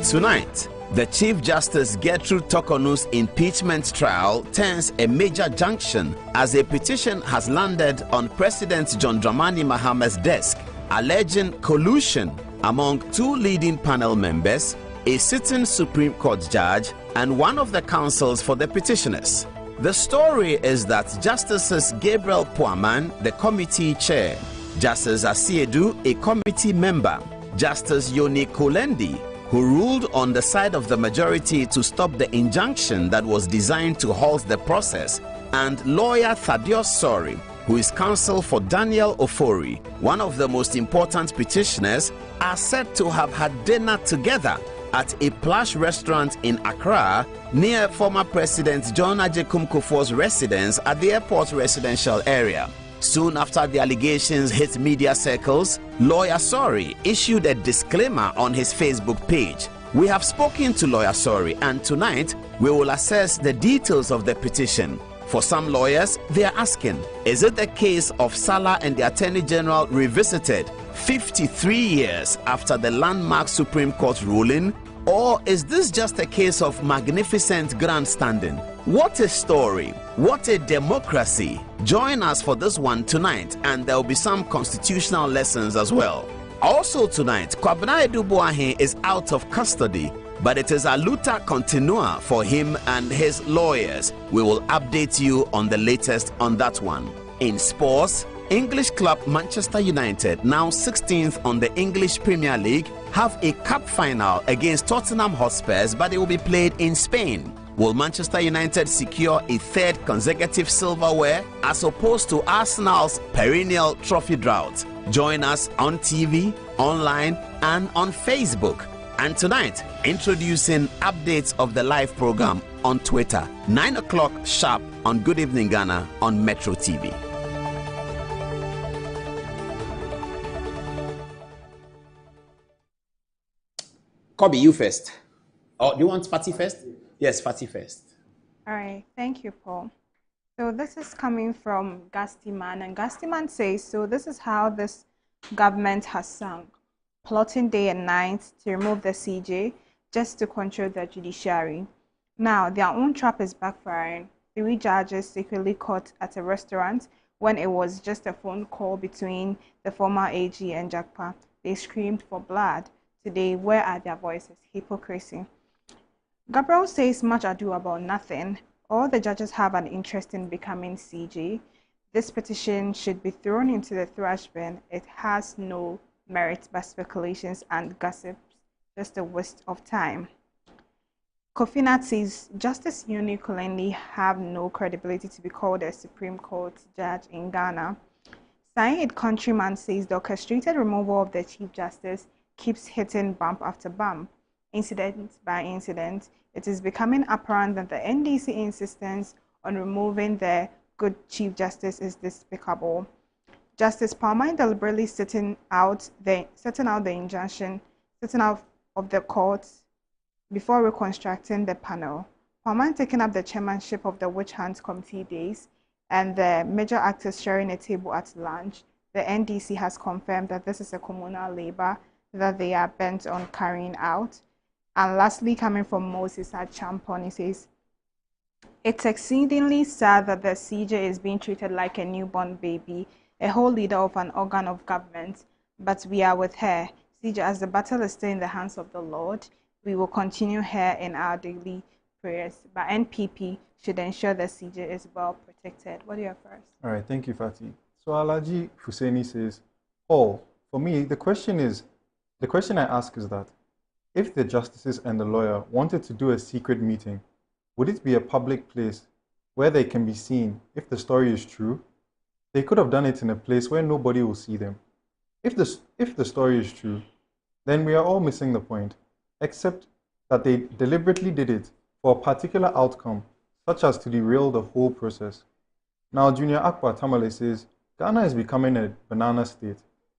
Tonight, the Chief Justice Gertrude Tokonu's impeachment trial turns a major junction as a petition has landed on President John Dramani Mahama's desk alleging collusion among two leading panel members, a sitting Supreme Court judge, and one of the counsels for the petitioners. The story is that Justices Gabriel Poaman, the committee chair, Justice Asiedu, a committee member, Justice Yoni Kolendi, who ruled on the side of the majority to stop the injunction that was designed to halt the process, and lawyer Thaddeus Sori, who is counsel for Daniel Ofori, one of the most important petitioners, are said to have had dinner together at a plush restaurant in Accra near former President John Agyekum Kufuor's residence at the airport residential area. Soon after the allegations hit media circles, lawyer Sori issued a disclaimer on his Facebook page. We have spoken to lawyer Sori, and tonight we will assess the details of the petition. For some lawyers, they are asking, is it the case of Salah and the Attorney General revisited 53 years after the landmark Supreme Court ruling? Or is this just a case of magnificent grandstanding? What a story! What a democracy! Join us for this one tonight, and there will be some constitutional lessons as well. Also tonight, Kwabena Edubuahin is out of custody, but it is a luta continua for him and his lawyers. We will update you on the latest on that one. In sports, English club Manchester United, now 16th on the English Premier League, have a cup final against Tottenham Hotspurs, but it will be played in Spain. Will Manchester United secure a third consecutive silverware as opposed to Arsenal's perennial trophy drought? Join us on TV, online, and on Facebook. And tonight, introducing updates of the live program on Twitter, 9 o'clock sharp on Good Evening Ghana on Metro TV. Kobe, you first. Oh, do you want Fatty first? Yes, Fatty first. All right, thank you, Paul. So this is coming from Gastiman, and Gastiman says, so this is how this government has sunk, plotting day and night to remove the CJ just to control the judiciary. Now, their own trap is backfiring. 3 judges secretly caught at a restaurant when it was just a phone call between the former AG and Jakpa. They screamed for blood. Today, where are their voices? Hypocrisy. Gabriel says much ado about nothing. All the judges have an interest in becoming CJ. This petition should be thrown into the trash bin. It has no merit but speculations and gossips, just a waste of time. Kofi Nat says Justice Yoni Kulendi have no credibility to be called a Supreme Court judge in Ghana. Saeed Countryman says the orchestrated removal of the Chief Justice keeps hitting bump after bump. Incident by incident, it is becoming apparent that the NDC insistence on removing the good Chief Justice is despicable. Justice Palmer deliberately setting out the injunction, setting out of the courts before reconstructing the panel. Palmer taking up the chairmanship of the Witch Hunt Committee days and the major actors sharing a table at lunch. The NDC has confirmed that this is a communal labor that they are bent on carrying out. And lastly, coming from Moses at Champon, he says, it's exceedingly sad that the CJ is being treated like a newborn baby, a whole leader of an organ of government, but we are with her. CJ, as the battle is still in the hands of the Lord, we will continue her in our daily prayers. But NPP should ensure that CJ is well protected. What do you have first? All right, thank you, Fatih. So Alaji Husseini says, Paul, for me, the question I ask is that if the justices and the lawyer wanted to do a secret meeting, would it be a public place where they can be seen if the story is true? They could have done it in a place where nobody will see them. If the story is true, then we are all missing the point, except that they deliberately did it for a particular outcome, such as to derail the whole process. Now, Junior Akbar Tamale says, Ghana is becoming a banana state.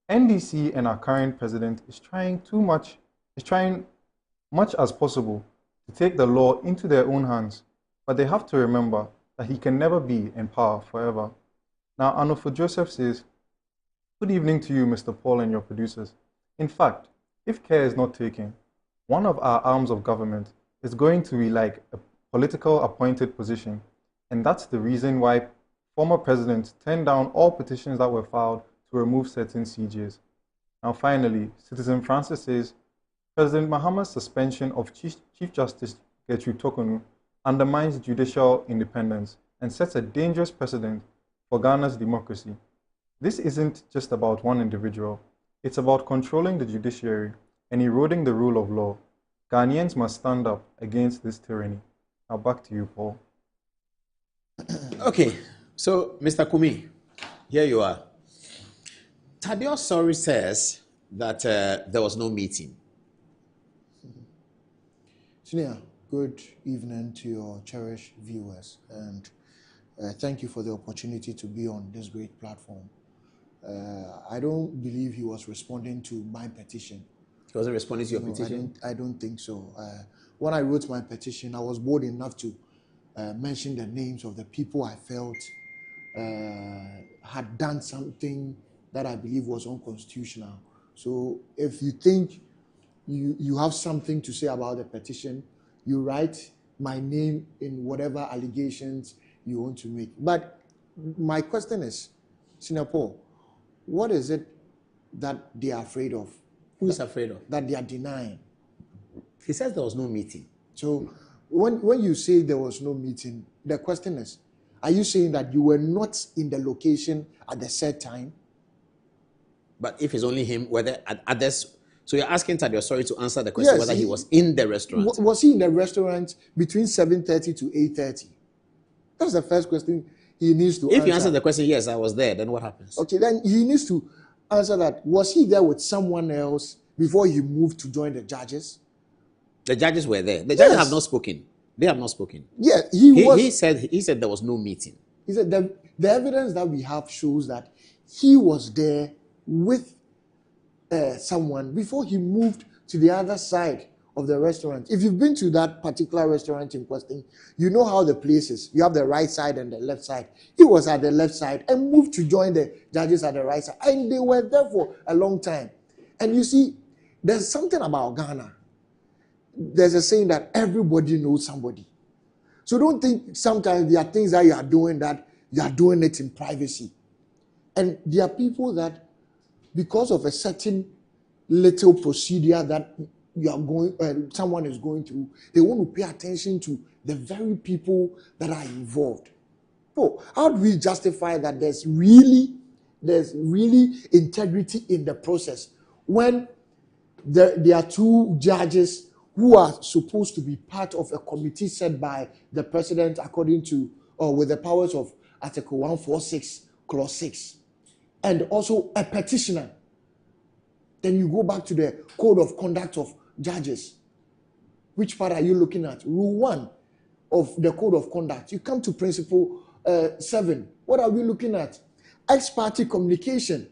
NDC and our current president is trying much as possible to take the law into their own hands, but they have to remember that he can never be in power forever. Now, Anofo Joseph says, good evening to you, Mr. Paul, and your producers. In fact, if care is not taken, one of our arms of government is going to be like a political appointed position, and that's the reason why former presidents turned down all petitions that were filed to remove certain CJs. Now finally, Citizen Francis says, President Mahama's suspension of Chief Justice Gertrude Tokonu undermines judicial independence and sets a dangerous precedent for Ghana's democracy. This isn't just about one individual. It's about controlling the judiciary and eroding the rule of law. Ghanaians must stand up against this tyranny. Now back to you, Paul. Okay, so Mr. Kumi, here you are. Thaddeus Sori says that there was no meeting. Senior, good evening to your cherished viewers, and thank you for the opportunity to be on this great platform. I don't believe he was responding to my petition. He wasn't responding to your petition? I don't think so. When I wrote my petition, I was bold enough to mention the names of the people I felt had done something that I believe was unconstitutional. So if you think you have something to say about the petition, you write my name in whatever allegations you want to make. But my question is, Senior Paul, what is it that they are afraid of? Who is afraid of? That they are denying. He says there was no meeting. So when you say there was no meeting, the question is, are you saying that you were not in the location at the set time? But if it's only him, whether others... So you're asking Thaddeus Sori to answer the question, Yes, whether he was in the restaurant. Was he in the restaurant between 7:30 to 8:30? That's the first question he needs to answer. If you answer the question, yes, I was there, then what happens? Okay, then he needs to answer that. Was he there with someone else before he moved to join the judges? The judges were there. The judges have not spoken. They have not spoken. Yeah, he said there was no meeting. He said the evidence that we have shows that he was there with someone before he moved to the other side of the restaurant. If you've been to that particular restaurant in question, you know how the place is. You have the right side and the left side. He was at the left side and moved to join the judges at the right side. And they were there for a long time. And you see, there's something about Ghana. There's a saying that everybody knows somebody. So don't think sometimes there are things that you are doing it in privacy. And there are people that, because of a certain little procedure that someone is going through, they want to pay attention to the very people that are involved. Oh, how do we justify that there's really integrity in the process when there are two judges who are supposed to be part of a committee set by the president according to or with the powers of Article 146, Clause 6, and also a petitioner? Then you go back to the Code of Conduct of Judges. Which part are you looking at? Rule 1 of the Code of Conduct. You come to Principle 7. What are we looking at? Ex parte communication.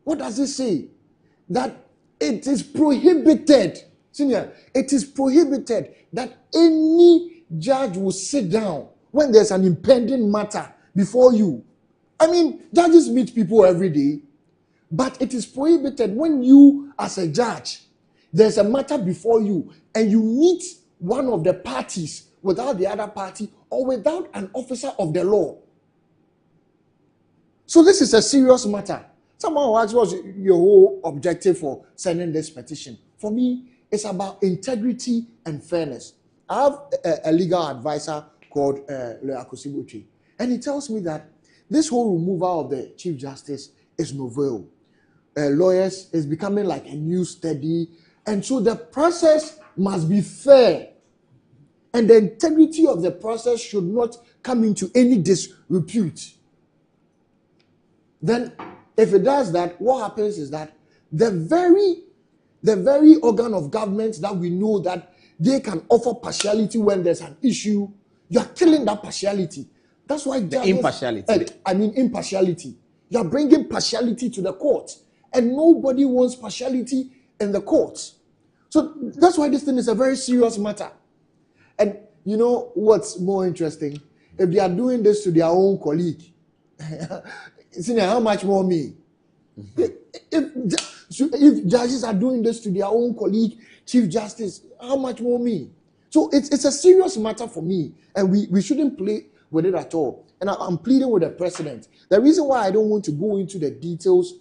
What does it say? That it is prohibited, senior, it is prohibited that any judge will sit down when there's an impending matter before you. I mean, judges meet people every day, but it is prohibited when you, as a judge, there's a matter before you and you meet one of the parties without the other party or without an officer of the law. So this is a serious matter. Someone will ask, what's your whole objective for sending this petition? For me, it's about integrity and fairness. I have a legal advisor called Lawyer Kosibuchi, and he tells me that this whole removal of the Chief Justice is novel. Lawyers is becoming like a new study, and so the process must be fair. And the integrity of the process should not come into any disrepute. Then, if it does that, what happens is that the very organ of government that we know that they can offer partiality when there's an issue, you are killing that partiality. That's why the impartiality. Impartiality. You are bringing partiality to the court, and nobody wants partiality in the courts. So that's why this thing is a very serious matter. And you know what's more interesting? If they are doing this to their own colleague, senior, how much more me? If judges are doing this to their own colleague, Chief Justice, how much more me? So it's a serious matter for me, and we shouldn't play with it at all. And I'm pleading with the president. The reason why I don't want to go into the details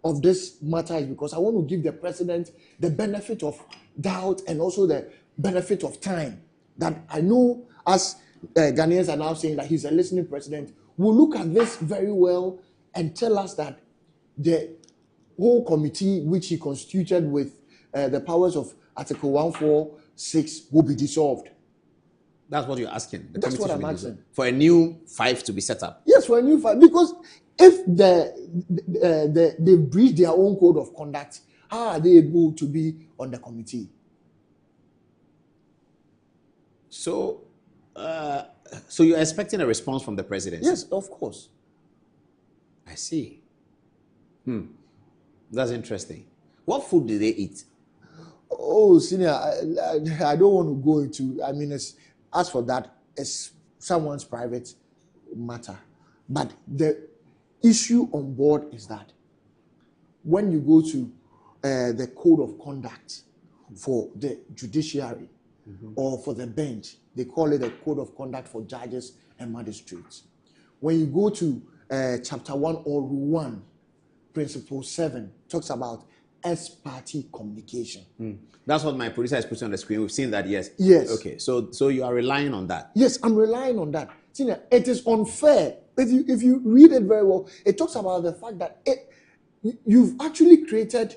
of this matter is because I want to give the president the benefit of doubt and also the benefit of time. That I know, as Ghanaians are now saying that he's a listening president, will look at this very well and tell us that the whole committee which he constituted with the powers of Article 146 will be dissolved. That's what you're asking. That's what I'm asking. For a new 5 to be set up. Yes, for a new 5. Because if they breach their own code of conduct, how are they able to be on the committee? So you're expecting a response from the president? Yes, of course. I see. That's interesting. What food do they eat? Oh, senior, I don't want to go into. I mean, as for that, it's someone's private matter. But the issue on board is that when you go to the code of conduct for the judiciary or for the bench, they call it a code of conduct for judges and magistrates. When you go to chapter 1 or rule 1, principle 7, talks about ex parte communication. That's what my producer is putting on the screen. We've seen that, yes. Yes. Okay, so you are relying on that. Yes, I'm relying on that. See, it is unfair. If you read it very well, it talks about the fact that you've actually created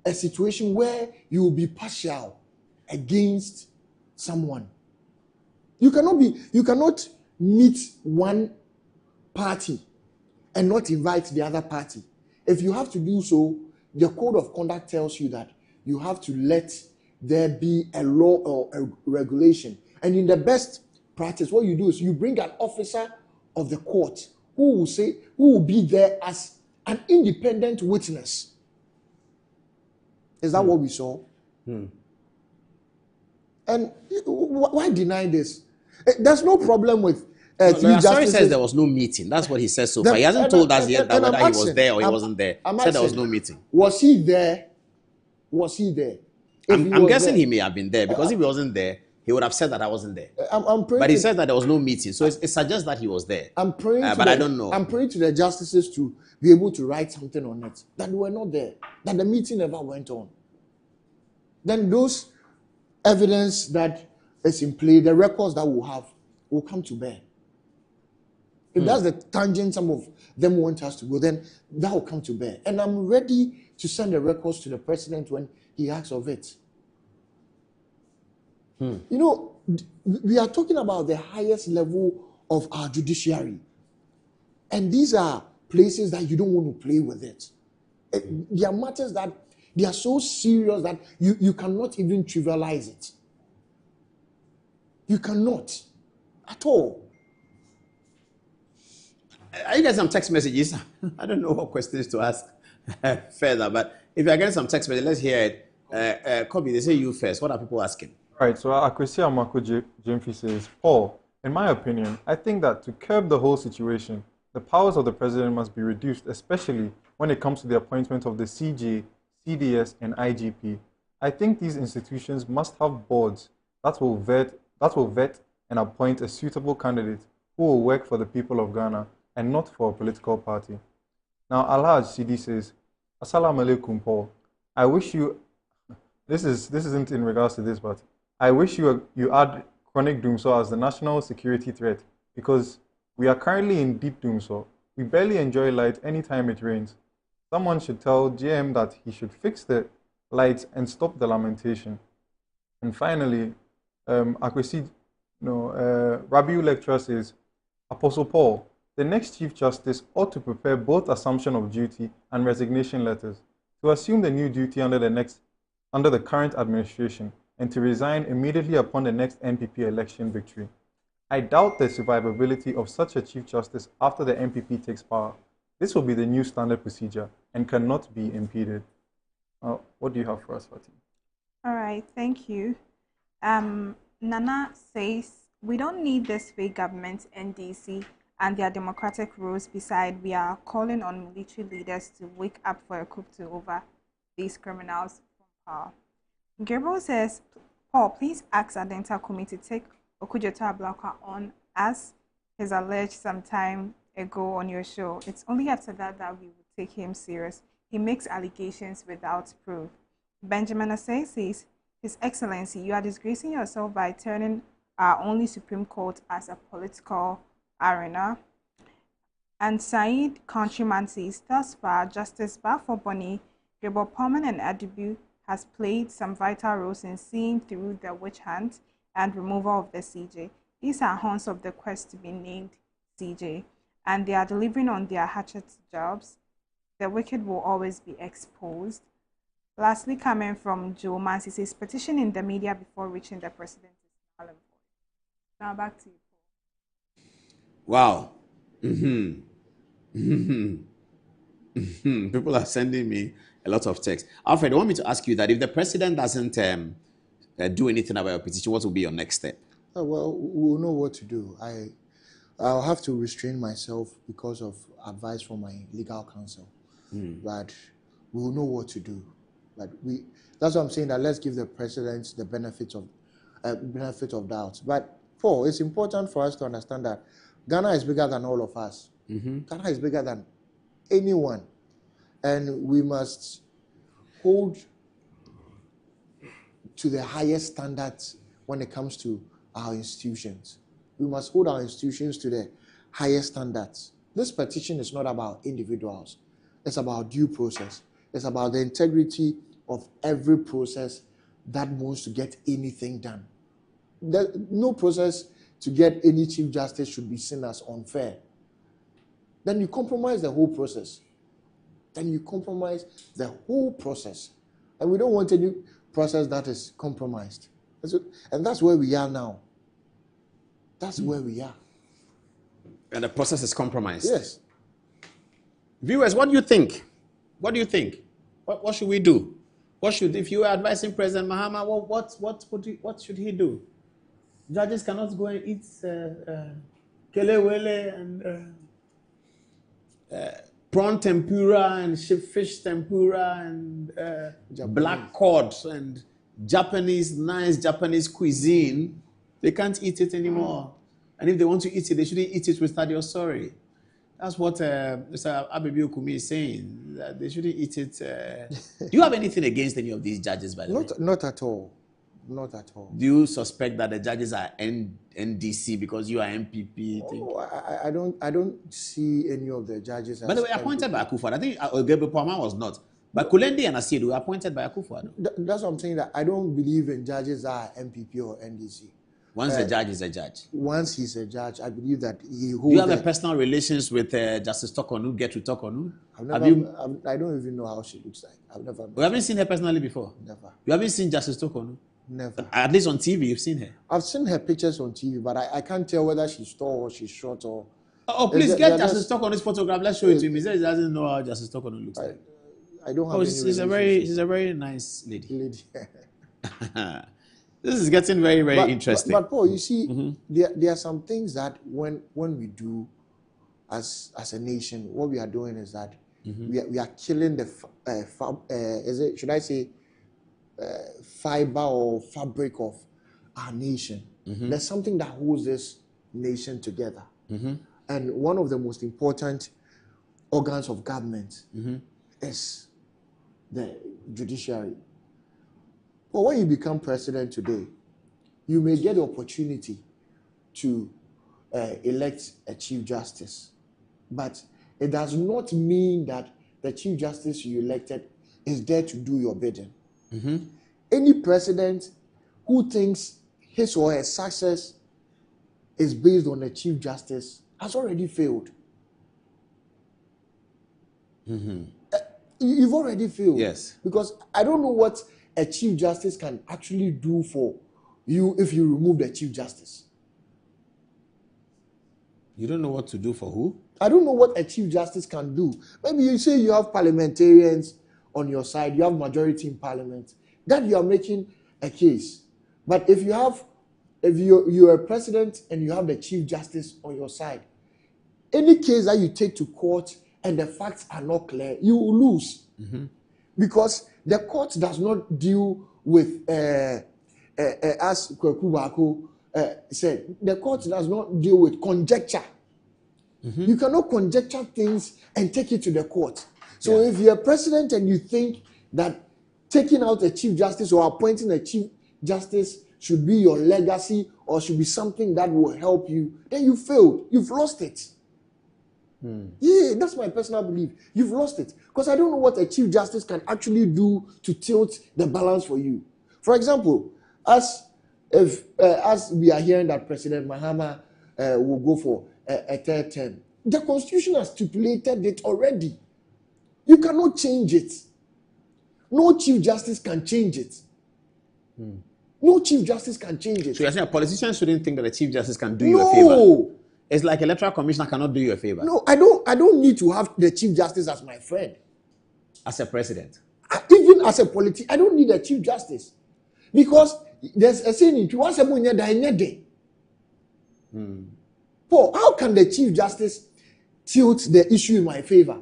a situation where you will be partial against someone. You cannot meet one party and not invite the other party. If you have to do so, the code of conduct tells you that you have to let there be a law or a regulation. And in the best practice, what you do is you bring an officer of the court who will be there as an independent witness. Is that what we saw? And why deny this? There's no problem with Sorry says there was no meeting. That's what he says so far. He hasn't told us yet that whether he was there or he wasn't there. He said there was no meeting. Was he there? Was he there? I'm guessing he may have been there, because if he wasn't there, he would have said that I wasn't there. But he said that there was no meeting, so it suggests that he was there. I'm praying, but I don't know. I'm praying to the justices to be able to write something on it, that they were not there, that the meeting never went on. Then those evidence that is in play, the records that we'll have, will come to bear. If that's the tangent some of them want us to go, then that will come to bear. And I'm ready to send the records to the president when he asks of it. You know, we are talking about the highest level of our judiciary. And these are places that you don't want to play with it. There are matters that they are so serious that you cannot even trivialize it. You cannot at all. I get some text messages. I don't know what questions to ask further, but if you're getting some text messages, let's hear it. Kobe, they say you first. What are people asking? Right, so Akwesi Amako Jemfi says, Paul, in my opinion, I think that to curb the whole situation, the powers of the president must be reduced, especially when it comes to the appointment of the CJ, CDS, and IGP. I think these institutions must have boards that will vet and appoint a suitable candidate who will work for the people of Ghana and not for a political party. Now, Alhaj CD says, Assalamu alaikum, Paul. I wish you, this isn't in regards to this, but I wish you add chronic doomsor as the national security threat, because we are currently in deep doomsor. We barely enjoy light anytime it rains. Someone should tell GM that he should fix the lights and stop the lamentation. And finally, Rabiu lecturer says, Apostle Paul, the next Chief Justice ought to prepare both assumption of duty and resignation letters to assume the new duty under the current administration and to resign immediately upon the next NPP election victory. I doubt the survivability of such a Chief Justice after the NPP takes power. This will be the new standard procedure and cannot be impeded. What do you have for us, Fatih? All right, thank you. Nana says, we don't need this fake government, NDC, and their democratic rules. Besides, we are calling on military leaders to wake up for a coup to over these criminals from power. Gabriel says, Paul, please ask Adenta Kumi to take Okudzeto Ablakwa on as he's alleged some time ago on your show. It's only after that we would take him serious. He makes allegations without proof. Benjamin Asay says, His Excellency, you are disgracing yourself by turning our only Supreme Court as a political arena. And Saeed Countryman says, thus far, Justice Bafo Boni, Gabriel Palman, and Adibu has played some vital roles in seeing through the witch hunt and removal of the CJ. These are horns of the quest to be named CJ, and they are delivering on their hatchet jobs. The wicked will always be exposed. Lastly, coming from Joe Mansi, says petition in the media before reaching the president is null and void. Now back to you, Paul. Wow. People are sending me a lot of text. Alfred, I want me to ask you that if the president doesn't do anything about your petition, what will be your next step? Well, we'll know what to do. I'll have to restrain myself because of advice from my legal counsel. But we'll know what to do. But that's what I'm saying, that let's give the president the benefit of doubt. But Paul, it's important for us to understand that Ghana is bigger than all of us. Ghana is bigger than anyone. And we must hold to the highest standards when it comes to our institutions. We must hold our institutions to the highest standards. This petition is not about individuals. It's about due process. It's about the integrity of every process that wants to get anything done. No process to get any Chief Justice should be seen as unfair. Then you compromise the whole process. And we don't want any process that is compromised. And that's where we are now. That's where we are. And the process is compromised? Yes. Viewers, what do you think? What do you think? What should we do? If you were advising President Mahama, what should he do? Judges cannot go and eat kelewele and prawn tempura and fish tempura and black cod and nice Japanese cuisine. They can't eat it anymore. And if they want to eat it, they shouldn't eat it with Tadio Sorry. That's what Mr. Abebi Okumi is saying, that they shouldn't eat it. Do you have anything against any of these judges, by the way? Not at all. Not at all. Do you suspect that the judges are NDC because you are MPP? I don't see any of the judges. By the way, appointed by Akufo-Addo. I think Gabriel Palmer was not. But Kulendi and Asiedu were appointed by Akufo-Addo. That's what I'm saying, that I don't believe in judges that are MPP or NDC. Once a judge is a judge. Once he's a judge, I believe that he holds... Do you have a personal relations with Justice Tokonu? Get to Tokonu? I don't even know how she looks like. You haven't seen her personally before? Never. You haven't seen Justice Tokonu? Never. At least on TV, you've seen her. I've seen her pictures on TV, but I can't tell whether she's tall or she's short or... Oh, please get Justice Tokonu's photograph. Let's show it to him. He says he doesn't know how Justice Tokonu looks like. I don't have any she's a very nice lady. This is getting very, very interesting. But Paul, you see, there are some things that when we do as a nation, what we are doing is that we are killing the fiber or fabric of our nation. There's something that holds this nation together. And one of the most important organs of government is the judiciary. But when you become president today, you may get the opportunity to elect a chief justice. But it does not mean that the chief justice you elected is there to do your bidding. Any president who thinks his or her success is based on a chief justice has already failed. You've already failed. Yes. Because I don't know what a chief justice can actually do for you if you remove the chief justice. You don't know what to do for who? I don't know what a chief justice can do. Maybe you say you have parliamentarians on your side, you have majority in parliament, that you are making a case. But if you're a president and you have the chief justice on your side, any case that you take to court and the facts are not clear, you will lose. Because the court does not deal with, as Kweku Baako said, the court does not deal with conjecture. You cannot conjecture things and take it to the court. So if you're a president and you think that taking out a chief justice or appointing a chief justice should be your legacy or should be something that will help you, then you failed. You've lost it. Yeah, that's my personal belief. You've lost it. Because I don't know what a chief justice can actually do to tilt the balance for you. For example, as we are hearing that President Mahama will go for a third term, the Constitution has stipulated it already. You cannot change it. No chief justice can change it. No chief justice can change it. So you're saying a politician shouldn't think that a chief justice can do you a favor? It's like electoral commissioner cannot do you a favor. No, I don't need to have the chief justice as my friend. As a president? Even as a politician, I don't need a chief justice. Because there's a saying, if you want someone there, Paul, how can the chief justice tilt the issue in my favor?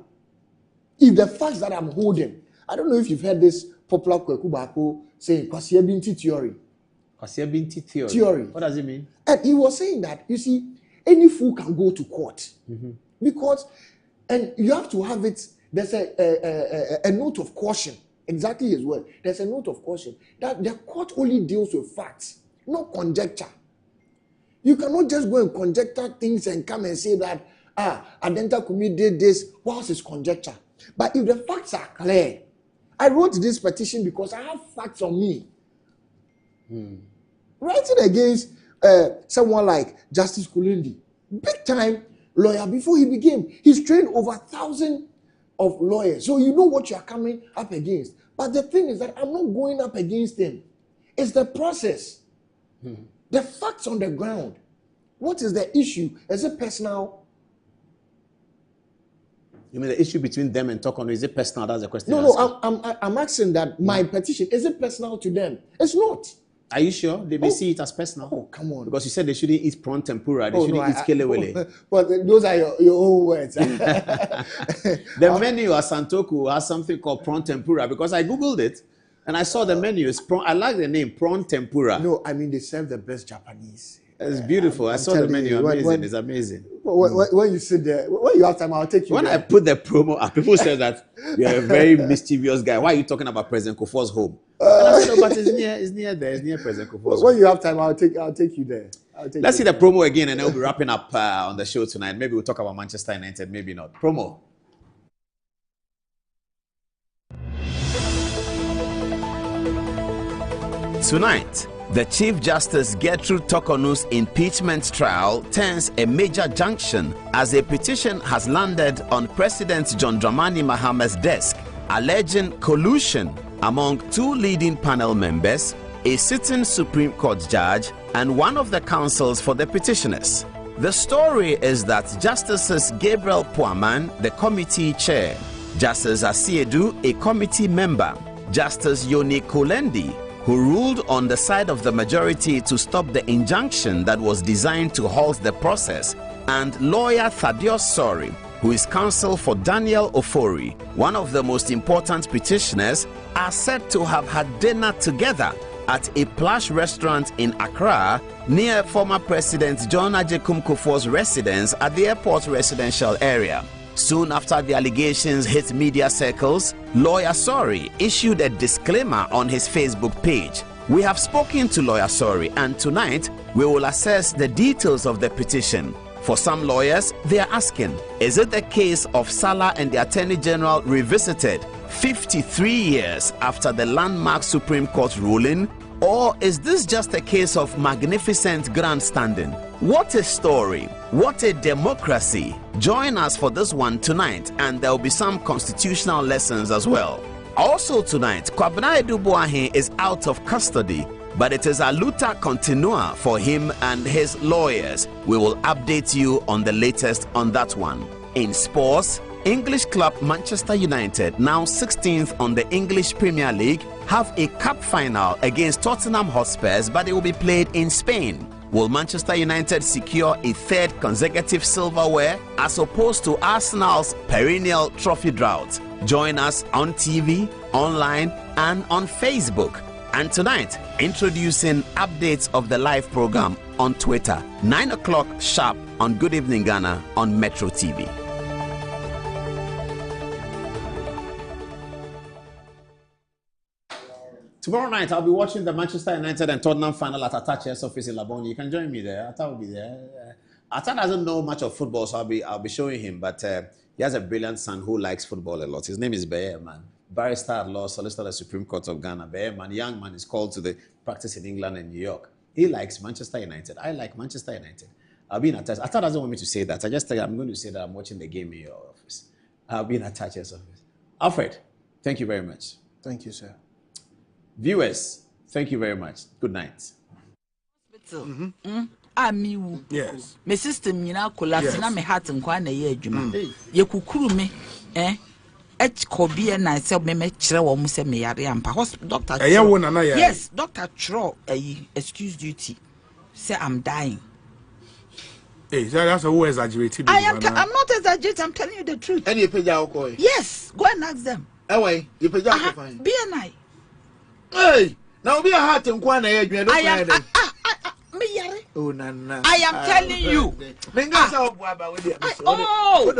If the facts that I'm holding, I don't know if you've heard this popular Kweku Baako saying Kwasi Binti theory. Kwasi Binti theory. What does it mean? And he was saying that, you see, any fool can go to court. Because, and you have to have it, there's a note of caution. Exactly his word. There's a note of caution that the court only deals with facts, not conjecture. You cannot just go and conjecture things and come and say that, Adenta Kumi did this, whilst it's conjecture. But if the facts are clear, I wrote this petition because I have facts on me. Writing against someone like Justice Kulendi, big time lawyer before he became. He's trained over 1,000 of lawyers. So you know what you are coming up against. But the thing is that I'm not going up against him. It's the process. The facts on the ground. What is the issue? Is it personal? You mean the issue between them and Tokono, is it personal? That's the question. No, I'm asking that my petition, is it personal to them? It's not. Are you sure? They may see it as personal. Oh, come on. Because you said they shouldn't eat prawn tempura. They shouldn't eat kelewele. But those are your own words. The menu at Santoku has something called prawn tempura because I Googled it and I saw the menu. It's prawn. I like the name, prawn tempura. No, I mean, they serve the best Japanese. It's beautiful. I saw the menu. Amazing. It's amazing. When you sit there, when you have time, I'll take you I put the promo up, people said that you're a very mischievous guy. Why are you talking about President Kufuor's home? But it's near there. It's near President Kufuor. When you have time, I'll take you there. Let's see the promo again, and then we'll be wrapping up on the show tonight. Maybe we'll talk about Manchester United, maybe not. Promo. Tonight, the Chief Justice Gertrude Tokonu's impeachment trial turns a major junction as a petition has landed on President John Dramani Mahama's desk alleging collusion among 2 leading panel members, a sitting Supreme Court judge, and one of the counsels for the petitioners. The story is that Justices Gabriel Puaman, the committee chair, Justice Asiedu, a committee member, Justice Yoni Kulendi, who ruled on the side of the majority to stop the injunction that was designed to halt the process, and lawyer Thaddeus Sori, who is counsel for Daniel Ofori, one of the most important petitioners, are said to have had dinner together at a plush restaurant in Accra near former President John Agyekum Kufuor's residence at the airport residential area. Soon after the allegations hit media circles, lawyer Sori issued a disclaimer on his Facebook page. We have spoken to lawyer Sori, and tonight we will assess the details of the petition. For some lawyers, they are asking, is it the case of Salah and the Attorney General revisited 53 years after the landmark Supreme Court ruling? Or is this just a case of magnificent grandstanding? What a story! What a democracy! Join us for this one tonight, and there will be some constitutional lessons as well. Also tonight, Kwabena Edubuahin is out of custody, but it is a luta continua for him and his lawyers. We will update you on the latest on that one. In sports, English club Manchester United, now 16th on the English Premier League, have a cup final against Tottenham Hotspurs, but it will be played in Spain. Will Manchester United secure a 3rd consecutive silverware as opposed to Arsenal's perennial trophy drought? Join us on TV, online, and on Facebook. And tonight, introducing updates of the live program on Twitter, 9 o'clock sharp on Good Evening Ghana on Metro TV. Tomorrow night, I'll be watching the Manchester United and Tottenham final at Atache's office in Labone. You can join me there. Ata will be there. Ata doesn't know much of football, so I'll be showing him. But he has a brilliant son who likes football a lot. His name is Beye Man. Barrister at law, solicitor at the Supreme Court of Ghana. Beye Man, young man, is called to the practice in England and New York. He likes Manchester United. I like Manchester United. I'll be in Atache. Ata doesn't want me to say that. I'm going to say that I'm watching the game in your office. I'll be in Atache's office. Alfred, thank you very much. Thank you, sir. Viewers, thank you very much. Good night. Yes. My system, you know, collapse na me heart and kwana ye adwuma. Ye kukuru me, kobi na se me kyerɛ wo mo se me yare ampa. Doctor. Yes, Dr. Tro, excuse duty. Say I'm dying. Hey, that's a who exaggerated. I'm not exaggerating, I'm telling you the truth. And you pay your coin. Yes, go and ask them. Away, you pay your fine. BNI. Hey, now be a heart and kwana ye adwuma. I am oh nana. I am telling you. Oh,